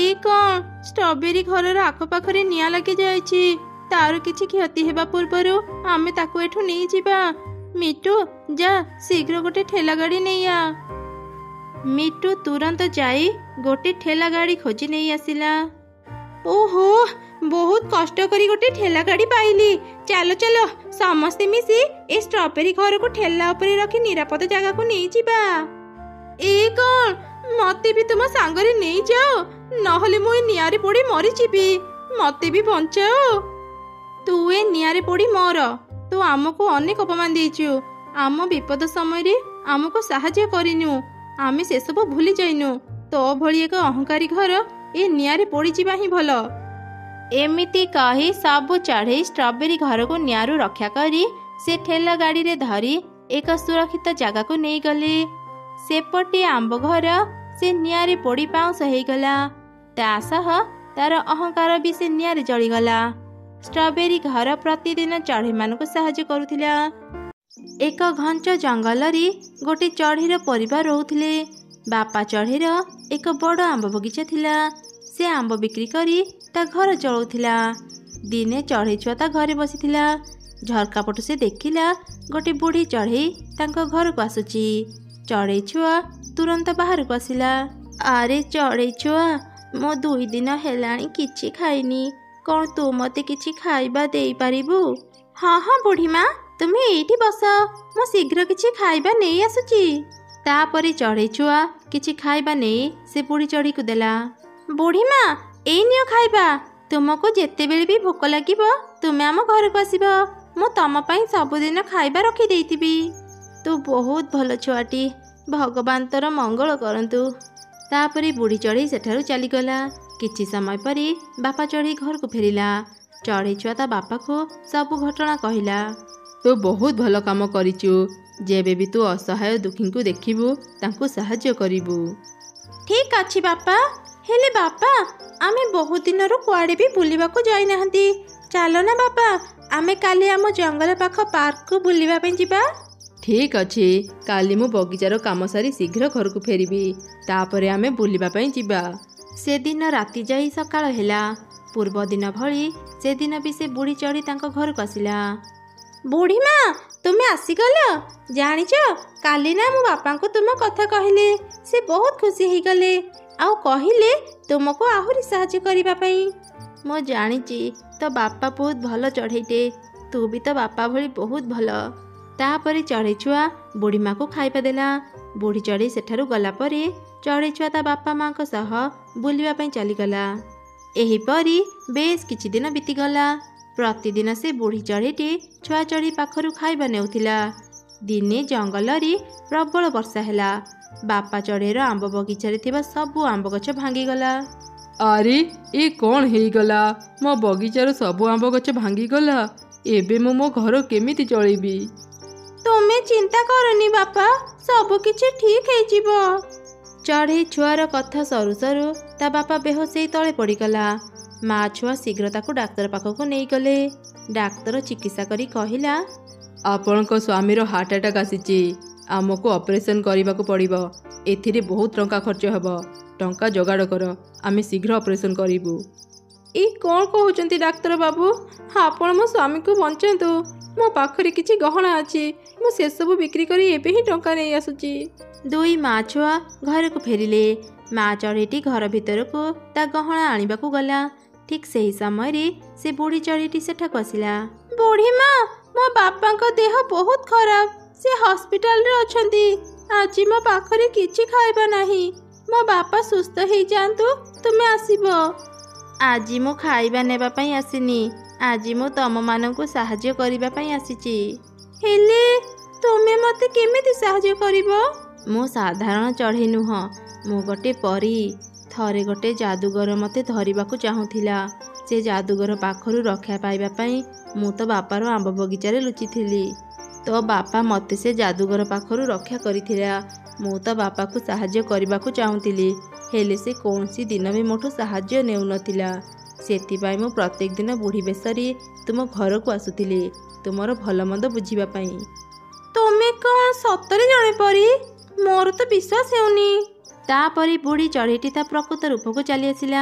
ଏ କ'ଣ, ଷ୍ଟ୍ରବେରୀ ଘରର ଆଖପାଖରେ ନିଆଁ ଲାଗିଯାଇଛି। ତାର କିଛି କ୍ଷତି ହେବା ପୂର୍ବରୁ ଆମେ ତାକୁ ଏଠୁ ନେଇଯିବା। ମିଟୁ, ଯା ଶୀଘ୍ର ଗୋଟେ ଠେଲା ଗାଡ଼ି ନେଇଆ। ମିଟୁ ତୁରନ୍ତ ଯାଇ ଗୋଟେ ଠେଲା ଗାଡ଼ି ଖୋଜି ନେଇ ଆସିଲା। ଓହୋ, ବହୁତ କଷ୍ଟ କରି ଗୋଟେ ଠେଲା ଗାଡ଼ି ପାଇଲି। ଚାଲ ଚାଲ ସମସ୍ତେ ମିଶି ଏ ଷ୍ଟ୍ରବେରୀ ଘରକୁ ଠେଲା ଉପରେ ରଖି ନିରାପଦ ଜାଗାକୁ ନେଇଯିବା। ଏ କଣ, ମତେ ବି ତୁମ ସାଙ୍ଗରେ ନେଇଯାଅ, ନହେଲେ ମୁଁ ଏ ନିଆଁରେ ପୋଡ଼ି ମରିଯିବି। ମତେ ବି ବଞ୍ଚାଅ। ତୁ ଏ ନିଆଁରେ ପୋଡ଼ି ମର। ତୁ ଆମକୁ ଅନେକ ଅପମାନ ଦେଇଛୁ। ଆମ ବିପଦ ସମୟରେ ଆମକୁ ସାହାଯ୍ୟ କରିନୁ। ଆମେ ସେସବୁ ଭୁଲି ଯାଇନୁ। ତୋ ଭଳି ଏକ ଅହଙ୍କାରୀ ଘର ଏ ନିଆଁରେ ପୋଡ଼ିଯିବା ହିଁ ଭଲ। ଏମିତି କହି ସବୁ ଚଢ଼େଇ ଷ୍ଟ୍ରବେରୀ ଘରକୁ ନିଆଁରୁ ରକ୍ଷା କରି ସେ ଠେଲା ଗାଡ଼ିରେ ଧରି ଏକ ସୁରକ୍ଷିତ ଜାଗାକୁ ନେଇଗଲେ। ସେପଟେ ଆମ୍ବ ଘର ସେ ନିଆଁରେ ପୋଡ଼ି ପାଉଁଶ ହେଇଗଲା। ତା ସହ ତାର ଅହଙ୍କାର ବି ସେ ନିଆଁରେ ଜଳିଗଲା। ଷ୍ଟ୍ରବେରୀ ଘର ପ୍ରତିଦିନ ଚଢ଼େଇମାନଙ୍କୁ ସାହାଯ୍ୟ କରୁଥିଲା। ଏକ ଘଞ୍ଚ ଜଙ୍ଗଲରେ ଗୋଟେ ଚଢ଼େଇର ପରିବାର ରହୁଥିଲେ। ବାପା ଚଢ଼େଇର ଏକ ବଡ଼ ଆମ୍ବ ବଗିଚା ଥିଲା। ସେ ଆମ୍ବ ବିକ୍ରି କରି ତା ଘର ଚଳାଉଥିଲା। ଦିନେ ଚଢ଼େଇ ଛୁଆ ତା ଘରେ ବସିଥିଲା। ଝରକା ପଟୁ ସେ ଦେଖିଲା ଗୋଟେ ବୁଢ଼ୀ ଚଢ଼େଇ ତାଙ୍କ ଘରକୁ ଆସୁଛି। ଚଢ଼େଇ ଛୁଆ ତୁରନ୍ତ ବାହାରକୁ ଆସିଲା। ଆରେ ଚଢ଼େଇ ଛୁଆ, ମୁଁ 2 ଦିନ ହେଲାଣି କିଛି ଖାଇନି। କ'ଣ ତୁ ମୋତେ କିଛି ଖାଇବା ଦେଇପାରିବୁ? ହଁ ହଁ ବୁଢ଼ୀ ମା, ତୁମେ ଏଇଠି ବସ, ମୁଁ ଶୀଘ୍ର କିଛି ଖାଇବା ନେଇ ଆସୁଛି। ତାପରେ ଚଢ଼େଇ ଛୁଆ କିଛି ଖାଇବା ନେଇ ସେ ବୁଢ଼ୀ ଚଢ଼େଇକୁ ଦେଲା। ବୁଢ଼ୀ ମା, ଏଇ ନିଅ ଖାଇବା। ତୁମକୁ ଯେତେବେଳେ ବି ଭୋକ ଲାଗିବ ତୁମେ ଆମ ଘରକୁ ଆସିବ। ମୁଁ ତମ ପାଇଁ ସବୁଦିନ ଖାଇବା ରଖିଦେଇଥିବି। ତୁ ବହୁତ ଭଲ ଛୁଆଟି। ଭଗବାନ ତୋର ମଙ୍ଗଳ କରନ୍ତୁ। ତାପରେ ବୁଢ଼ୀ ଚଢ଼େଇ ସେଠାରୁ ଚାଲିଗଲା। କିଛି ସମୟ ପରେ ବାପା ଚଢ଼େଇ ଘରକୁ ଫେରିଲା। ଚଢ଼େଇ ଛୁଆ ତା ବାପାକୁ ସବୁ ଘଟଣା କହିଲା। ତୁ ବହୁତ ଭଲ କାମ କରିଛୁ। ଯେବେ ବି ତୁ ଅସହାୟ ଦୁଃଖୀଙ୍କୁ ଦେଖିବୁ ତାଙ୍କୁ ସାହାଯ୍ୟ କରିବୁ। ଠିକ୍ ଅଛି ବାପା। ହେଲେ ବାପା, ଆମେ ବହୁତ ଦିନରୁ କୁଆଡ଼େ ବି ବୁଲିବାକୁ ଯାଇନାହାନ୍ତି। ଚାଲ ନା ବାପା, ଆମେ କାଲି ଆମ ଜଙ୍ଗଲ ପାଖ ପାର୍କକୁ ବୁଲିବା ପାଇଁ ଯିବା। ଠିକ୍ ଅଛି, କାଲି ମୁଁ ବଗିଚାର କାମ ସାରି ଶୀଘ୍ର ଘରକୁ ଫେରିବି। ତାପରେ ଆମେ ବୁଲିବା ପାଇଁ ଯିବା। ସେଦିନ ରାତି ଯାଇ ସକାଳ ହେଲା। ପୂର୍ବ ଦିନ ଭଳି ସେଦିନ ବି ସେ ବୁଢ଼ୀ ଚଢ଼େଇ ତାଙ୍କ ଘରକୁ ଆସିଲା। ବୁଢ଼ୀ ମା, ତୁମେ ଆସିଗଲ? ଜାଣିଛ, କାଲି ନା ମୋ ବାପାଙ୍କୁ ତୁମ କଥା କହିଲେ। ସେ ବହୁତ ଖୁସି ହେଇଗଲେ ଆଉ କହିଲେ ତୁମକୁ ଆହୁରି ସାହାଯ୍ୟ କରିବା ପାଇଁ। ମୁଁ ଜାଣିଛି ତୋ ବାପା ବହୁତ ଭଲ ଚଢ଼େଇଟେ। ତୁ ବି ତୋ ବାପା ଭଳି ବହୁତ ଭଲ। ତାପରେ ଚଢ଼େଇ ଛୁଆ ବୁଢ଼ୀ ମାକୁ ଖାଇବା ଦେଲା। ବୁଢ଼ୀ ଚଢ଼େଇ ସେଠାରୁ ଗଲା ପରେ ଚଢ଼େଇ ଛୁଆ ତା ବାପା ମାଙ୍କ ସହ ବୁଲିବା ପାଇଁ ଚାଲିଗଲା। ଏହିପରି ବେଶ କିଛି ଦିନ ବିତିଗଲା। ପ୍ରତିଦିନ ସେ ବୁଢ଼ୀ ଚଢ଼େଇଟି ଛୁଆ ଚଢ଼େଇ ପାଖରୁ ଖାଇବା ନେଉଥିଲା। ଦିନେ ଜଙ୍ଗଲରେ ପ୍ରବଳ ବର୍ଷା ହେଲା। ବାପା ଚଢ଼େଇର ଆମ୍ବ ବଗିଚାରେ ଥିବା ସବୁ ଆମ୍ବ ଗଛ ଭାଙ୍ଗିଗଲା। ଆରେ ଏ କ'ଣ ହେଇଗଲା? ମୋ ବଗିଚାର ସବୁ ଆମ୍ବ ଗଛ ଭାଙ୍ଗିଗଲା। ଏବେ ମୁଁ ମୋ ଘର କେମିତି ଚଳେଇବି? ତୁମେ ଚିନ୍ତା କରନି ବାପା, ସବୁ କିଛି ଠିକ୍ ହେଇଯିବ। ଚଢ଼େଇ ଛୁଆର କଥା ସରୁ ସରୁ ତା ବାପା ବେହୋସ ହେଇ ତଳେ ପଡ଼ିଗଲା। ମା ଛୁଆ ଶୀଘ୍ର ତାକୁ ଡାକ୍ତର ପାଖକୁ ନେଇଗଲେ। ଡାକ୍ତର ଚିକିତ୍ସା କରି କହିଲା, ଆପଣଙ୍କ ସ୍ୱାମୀର ହାର୍ଟ ଆଟାକ୍ ଆସିଛି। ଆମକୁ ଅପରେସନ୍ କରିବାକୁ ପଡ଼ିବ। ଏଥିରେ ବହୁତ ଟଙ୍କା ଖର୍ଚ୍ଚ ହେବ। ଟଙ୍କା ଯୋଗାଡ଼ କର, ଆମେ ଶୀଘ୍ର ଅପରେସନ୍ କରିବୁ। ଏ କ'ଣ କହୁଛନ୍ତି ଡାକ୍ତର ବାବୁ? ଆପଣ ମୋ ସ୍ୱାମୀକୁ ବଞ୍ଚାନ୍ତୁ। ମୋ ପାଖରେ କିଛି ଗହଣା ଅଛି। ମୁଁ ସେସବୁ ବିକ୍ରି କରି ଏବେ ହିଁ ଟଙ୍କା ନେଇ ଆସୁଛି। 2 ମା ଛୁଆ ଘରକୁ ଫେରିଲେ। ମା ଚଢ଼େଇଟି ଘର ଭିତରକୁ ତା ଗହଣା ଆଣିବାକୁ ଗଲା। ଠିକ୍ ସେହି ସମୟରେ ସେ ବୁଢ଼ୀ ଚଢ଼େଇଟି ସେଠାକୁ ଆସିଲା। ବୁଢ଼ୀ ମା, ମୋ ବାପାଙ୍କ ଦେହ ବହୁତ ଖରାପ। ସେ ହସ୍ପିଟାଲରେ ଅଛନ୍ତି। ଆଜି ମୋ ପାଖରେ କିଛି ଖାଇବା ନାହିଁ। ମୋ ବାପା ସୁସ୍ଥ ହେଇଯାଆନ୍ତୁ, ତୁମେ ଆସିବ। ଆଜି ମୁଁ ଖାଇବା ନେବା ପାଇଁ ଆସିନି। ଆଜି ମୁଁ ତମମାନଙ୍କୁ ସାହାଯ୍ୟ କରିବା ପାଇଁ ଆସିଛି। ହେଲେ ତୁମେ ମୋତେ କେମିତି ସାହାଯ୍ୟ କରିବ? ମୁଁ ସାଧାରଣ ଚଢ଼େଇ ନୁହଁ, ମୁଁ ଗୋଟେ ପରୀ। ଥରେ ଗୋଟେ ଯାଦୁଗର ମୋତେ ଧରିବାକୁ ଚାହୁଁଥିଲା। ସେ ଯାଦୁଗର ପାଖରୁ ରକ୍ଷା ପାଇବା ପାଇଁ ମୁଁ ତ ବାପାର ଆମ୍ବ ବଗିଚାରେ ଲୁଚିଥିଲି। ତୋ ବାପା ମୋତେ ସେ ଯାଦୁଗର ପାଖରୁ ରକ୍ଷା କରିଥିଲା। ମୁଁ ତ ବାପାକୁ ସାହାଯ୍ୟ କରିବାକୁ ଚାହୁଁଥିଲି, ହେଲେ ସେ କୌଣସି ଦିନ ବି ମୋଠୁ ସାହାଯ୍ୟ ନେଉନଥିଲା। ସେଥିପାଇଁ ମୁଁ ପ୍ରତ୍ୟେକ ଦିନ ବୁଢ଼ୀ ବେଶରେ ତୁମ ଘରକୁ ଆସୁଥିଲି, ତୁମର ଭଲ ମନ୍ଦ ବୁଝିବା ପାଇଁ। ତୁମେ କ'ଣ ସତରେ ଜଣେ ପରୀ? ମୋର ତ ବିଶ୍ୱାସ ହେଉନି। ତାପରେ ବୁଢ଼ୀ ଚଢ଼େଇଟି ତା ପ୍ରକୃତ ରୂପକୁ ଚାଲି ଆସିଲା।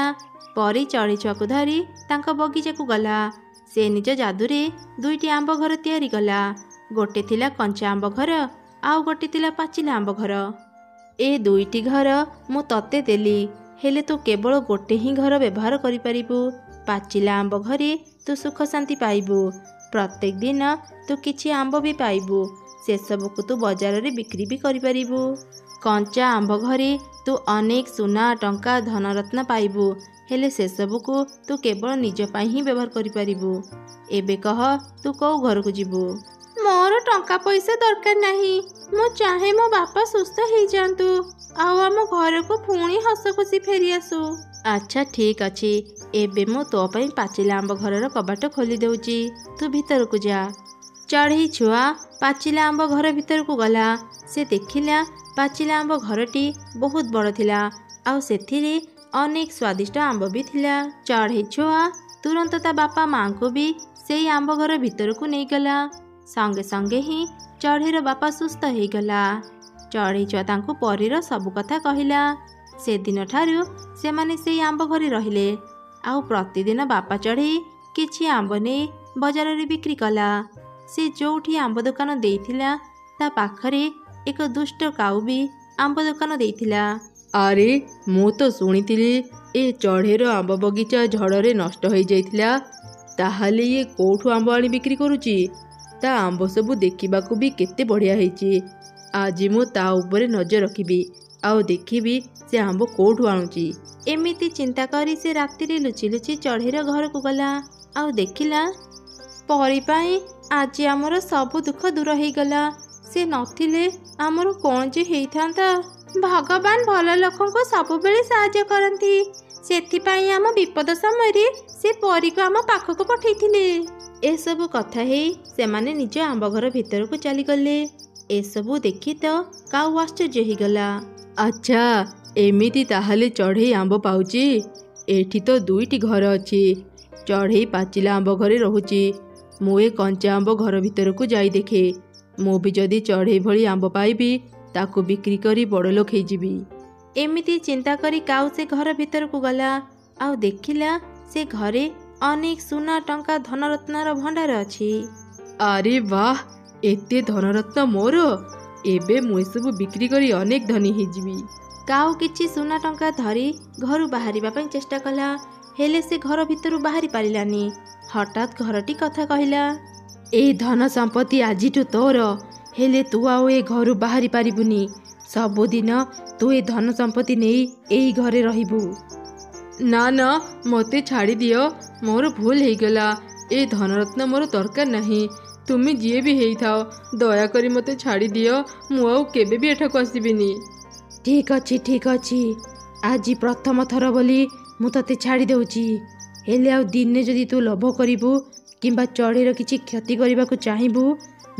ପରୀ ଚଢ଼େଇ ଛୁଆକୁ ଧରି ତାଙ୍କ ବଗିଚାକୁ ଗଲା। ସେ ନିଜ ଯାଦୁରେ 2ଟି ଆମ୍ବ ଘର ତିଆରି କଲା। ଗୋଟେ ଥିଲା କଞ୍ଚା ଆମ୍ବ ଘର, ଆଉ ଗୋଟେ ଥିଲା ପାଚିଲା ଆମ୍ବ ଘର। ଏ 2ଟି ଘର ମୁଁ ତତେ ଦେଲି, ହେଲେ ତୁ କେବଳ ଗୋଟେ ହିଁ ଘର ବ୍ୟବହାର କରିପାରିବୁ। ପାଚିଲା ଆମ୍ବ ଘରେ ତୁ ସୁଖ ଶାନ୍ତି ପାଇବୁ। ପ୍ରତ୍ୟେକ ଦିନ ତୁ କିଛି ଆମ୍ବ ବି ପାଇବୁ। ସେସବୁକୁ ତୁ ବଜାରରେ ବିକ୍ରି ବି କରିପାରିବୁ। କଞ୍ଚା ଆମ୍ବ ଘରେ ତୁ ଅନେକ ସୁନା, ଟଙ୍କା, ଧନରତ୍ନ ପାଇବୁ, ହେଲେ ସେସବୁକୁ ତୁ କେବଳ ନିଜ ପାଇଁ ହିଁ ବ୍ୟବହାର କରିପାରିବୁ। ଏବେ କହ ତୁ କେଉଁ ଘରକୁ ଯିବୁ? ମୋର ଟଙ୍କା ପଇସା ଦରକାର ନାହିଁ। ମୁଁ ଚାହେଁ ମୋ ବାପା ସୁସ୍ଥ ହେଇଯାଆନ୍ତୁ ଆଉ ଆମ ଘରକୁ ପୁଣି ହସ ଖୁସି ଫେରି ଆସୁ। ଆଚ୍ଛା ଠିକ୍ ଅଛି, ଏବେ ମୁଁ ତୋ ପାଇଁ ପାଚିଲା ଆମ୍ବ ଘରର କବାଟ ଖୋଲି ଦେଉଛି, ତୁ ଭିତରକୁ ଯା। ଚଢ଼େଇ ଛୁଆ ପାଚିଲା ଆମ୍ବ ଘର ଭିତରକୁ ଗଲା। ସେ ଦେଖିଲା ପାଚିଲା ଆମ୍ବ ଘରଟି ବହୁତ ବଡ଼ ଥିଲା ଆଉ ସେଥିରେ ଅନେକ ସ୍ୱାଦିଷ୍ଟ ଆମ୍ବ ବି ଥିଲା। ଚଢ଼େଇ ଛୁଆ ତୁରନ୍ତ ତା ବାପା ମାଙ୍କୁ ବି ସେଇ ଆମ୍ବ ଘର ଭିତରକୁ ନେଇଗଲା। ସଙ୍ଗେ ସଙ୍ଗେ ହିଁ ଚଢ଼େଇର ବାପା ସୁସ୍ଥ ହେଇଗଲା। ଚଢ଼େଇ ଛୁଆ ତାଙ୍କୁ ପରୀର ସବୁ କଥା କହିଲା। ସେଦିନ ଠାରୁ ସେମାନେ ସେଇ ଆମ୍ବ ଘରେ ରହିଲେ ଆଉ ପ୍ରତିଦିନ ବାପା ଚଢ଼େଇ କିଛି ଆମ୍ବ ନେଇ ବଜାରରେ ବିକ୍ରି କଲା। ସେ ଯେଉଁଠି ଆମ୍ବ ଦୋକାନ ଦେଇଥିଲା ତା ପାଖରେ ଏକ ଦୁଷ୍ଟ କାଉ ବି ଆମ୍ବ ଦୋକାନ ଦେଇଥିଲା। ଆରେ ମୁଁ ତ ଶୁଣିଥିଲି ଏ ଚଢ଼େଇର ଆମ୍ବ ବଗିଚା ଝଡ଼ରେ ନଷ୍ଟ ହୋଇଯାଇଥିଲା। ତାହେଲେ ଇଏ କୋଉଠୁ ଆମ୍ବ ଆଣି ବିକ୍ରି କରୁଛି? ତା ଆମ୍ବ ସବୁ ଦେଖିବାକୁ ବି କେତେ ବଢ଼ିଆ ହେଇଛି। ଆଜି ମୁଁ ତା ଉପରେ ନଜର ରଖିବି ଆଉ ଦେଖିବି ସେ ଆମ୍ବ କୋଉଠୁ ଆଣୁଛି। ଏମିତି ଚିନ୍ତା କରି ସେ ରାତିରେ ଲୁଚି ଲୁଚି ଚଢ଼େଇର ଘରକୁ ଗଲା ଆଉ ଦେଖିଲା ପରୀ ପାଇଁ ଆଜି ଆମର ସବୁ ଦୁଃଖ ଦୂର ହେଇଗଲା। ସେ ନଥିଲେ ଆମର କ'ଣ ଯେ ହେଇଥାନ୍ତା। ଭଗବାନ ଭଲ ଲୋକଙ୍କୁ ସବୁବେଳେ ସାହାଯ୍ୟ କରନ୍ତି, ସେଥିପାଇଁ ଆମ ବିପଦ ସମୟରେ ସେ ପରୀକୁ ଆମ ପାଖକୁ ପଠେଇଥିଲେ। ଏସବୁ କଥା ହେଇ ସେମାନେ ନିଜ ଆମ୍ବ ଘର ଭିତରକୁ ଚାଲିଗଲେ। ଏସବୁ ଦେଖି ତ କାଉ ଆଶ୍ଚର୍ଯ୍ୟ ହେଇଗଲା। ଆଚ୍ଛା ଏମିତି ତାହେଲେ ଚଢ଼େଇ ଆମ୍ବ ପାଉଛି? ଏଠି ତ 2ଟି ଘର ଅଛି। ଚଢ଼େଇ ପାଚିଲା ଆମ୍ବ ଘରେ ରହୁଛି। ମୁଁ ଏ କଞ୍ଚା ଆମ୍ବ ଘର ଭିତରକୁ ଯାଇ ଦେଖେ। ମୁଁ ବି ଯଦି ଚଢ଼େଇ ଭଳି ଆମ୍ବ ପାଇବି ତାକୁ ବିକ୍ରି କରି ବଡ଼ ଲୋକ ହେଇଯିବି। ଏମିତି ଚିନ୍ତା କରି କାଉ ସେ ଘର ଭିତରକୁ ଗଲା ଆଉ ଦେଖିଲା ସେ ଘରେ ଅନେକ ସୁନା, ଟଙ୍କା, ଧନରତ୍ନର ଭଣ୍ଡାର ଅଛି। ଆରେ ବାଃ, ଏତେ ଧନରତ୍ନ ମୋର! ଏବେ ମୁଁ ଏସବୁ ବିକ୍ରି କରି ଅନେକ ଧନୀ ହେଇଯିବି। କାଉ କିଛି ସୁନା ଟଙ୍କା ଧରି ଘରୁ ବାହାରିବା ପାଇଁ ଚେଷ୍ଟା କଲା, ହେଲେ ସେ ଘର ଭିତରୁ ବାହାରି ପାରିଲାନି। ହଠାତ୍ ଘରଟି କଥା କହିଲା, ଏଇ ଧନ ସମ୍ପତ୍ତି ଆଜିଠୁ ତୋର, ହେଲେ ତୁ ଆଉ ଏ ଘରୁ ବାହାରି ପାରିବୁନି। ସବୁଦିନ ତୁ ଏ ଧନ ସମ୍ପତ୍ତି ନେଇ ଏଇ ଘରେ ରହିବୁ। ନା ନା, ମୋତେ ଛାଡ଼ି ଦିଅ, ମୋର ଭୁଲ ହେଇଗଲା। ଏ ଧନରତ୍ନ ମୋର ଦରକାର ନାହିଁ। ତୁମେ ଯିଏ ବି ହେଇଥାଅ, ଦୟାକରି ମୋତେ ଛାଡ଼ି ଦିଅ। ମୁଁ ଆଉ କେବେ ବି ଏଠାକୁ ଆସିବିନି। ଠିକ୍ ଅଛି ଠିକ୍ ଅଛି, ଆଜି ପ୍ରଥମ ଥର ବୋଲି ମୁଁ ତତେ ଛାଡ଼ି ଦେଉଛି, ହେଲେ ଆଉ ଦିନେ ଯଦି ତୁ ଲୋଭ କରିବୁ କିମ୍ବା ଚଢ଼େଇର କିଛି କ୍ଷତି କରିବାକୁ ଚାହିଁବୁ,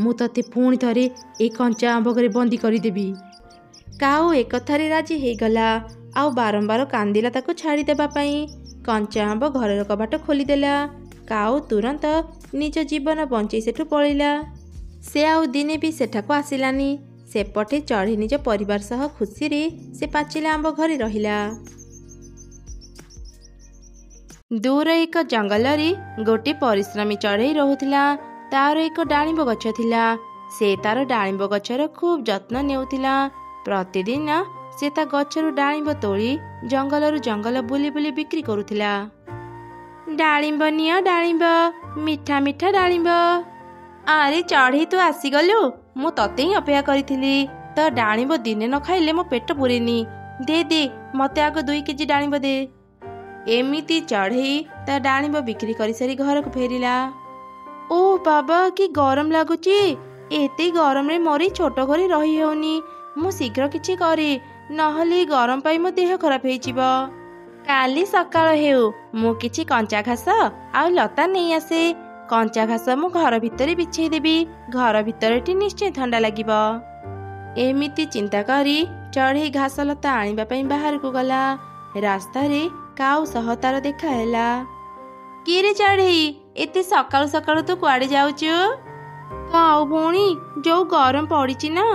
ମୁଁ ତତେ ପୁଣି ଥରେ ଏ କଞ୍ଚା ଆମ୍ବ ଘରେ ବନ୍ଦୀ କରିଦେବି। କାଉ ଏକଥାରେ ରାଜି ହେଇଗଲା ଆଉ ବାରମ୍ବାର କାନ୍ଦିଲା ତାକୁ ଛାଡ଼ିଦେବା ପାଇଁ। କଞ୍ଚା ଆମ୍ବ ଘରର କବାଟ ଖୋଲିଦେଲା। କାଉ ତୁରନ୍ତ ନିଜ ଜୀବନ ବଞ୍ଚେଇ ସେଠୁ ପଳେଇଲା। ସେ ଆଉ ଦିନେ ବି ସେଠାକୁ ଆସିଲାନି। ସେପଟେ ଚଢ଼େଇ ନିଜ ପରିବାର ସହ ଖୁସିରେ ସେ ପାଚିଲା ଆମ୍ବ ଘରେ ରହିଲା। ଦୂର ଏକ ଜଙ୍ଗଲରେ ଗୋଟିଏ ପରିଶ୍ରମୀ ଚଢ଼େଇ ରହୁଥିଲା। ତାର ଏକ ଡାଳିମ୍ବ ଗଛ ଥିଲା। ସେ ତାର ଡାଳିମ୍ବ ଗଛର ଖୁବ୍ ଯତ୍ନ ନେଉଥିଲା। ପ୍ରତିଦିନ ସେ ତା ଗଛରୁ ଡାଳିମ୍ବ ତୋଳି ଜଙ୍ଗଲରୁ ଜଙ୍ଗଲ ବୁଲି ବୁଲି ବିକ୍ରି କରୁଥିଲା। ଡାଳିମ୍ବ ନିଅ ଡାଳିମ୍ବ, ମିଠା ମିଠା ଡାଳିମ୍ବ। ଆରେ ଚଢ଼େଇ ତୁ ଆସିଗଲୁ, ମୁଁ ତତେ ହିଁ ଅପେକ୍ଷା କରିଥିଲି। ତ ଡାଳିମ୍ବ ଦିନେ ନ ଖାଇଲେ ମୋ ପେଟ ପୁରେନି। ଦେ ଦେ, ମତେ ଆଗ 2 କେଜି ଡାଳିମ୍ବ ଦେ। ଏମିତି ଚଢ଼େଇ ତା ଡାଳିମ୍ବ ବିକ୍ରି କରିସାରି ଘରକୁ ଫେରିଲା। ଓ ବାବା, କି ଗରମ ଲାଗୁଛି! ଏତେ ଗରମରେ ମୋର ଛୋଟ ଘରେ ରହି ହେଉନି। ମୁଁ ଶୀଘ୍ର କିଛି କରେ, ନହେଲେ ଗରମ ପାଇଁ ମୋ ଦେହ ଖରାପ ହେଇଯିବ। କାଲି ସକାଳ ହେଉ, ମୁଁ କିଛି କଞ୍ଚା ଘାସ ଆଉ ଲତା ନେଇ ଆସେ। କଞ୍ଚା ଘାସ ମୁଁ ଘର ଭିତରେ ବିଛେଇ ଦେବି। ଘର ଭିତରଟି ନିଶ୍ଚୟ ଥଣ୍ଡା ଲାଗିବ। ଏମିତି ଚିନ୍ତା କରି ଚଢ଼େଇ ଘାସ ଲତା ଆଣିବା ପାଇଁ ବାହାରକୁ ଗଲା। ରାସ୍ତାରେ କାଉ ସହ ତାର ଦେଖା ହେଲା। କିରେ ଚଢ଼େଇ, ଏତେ ସକାଳୁ ସକାଳୁ ତୁ କୁଆଡ଼େ ଯାଉଛୁ? କାଉ ଭଉଣୀ, ଯୋଉ ଗରମ ପଡ଼ିଛି ନା,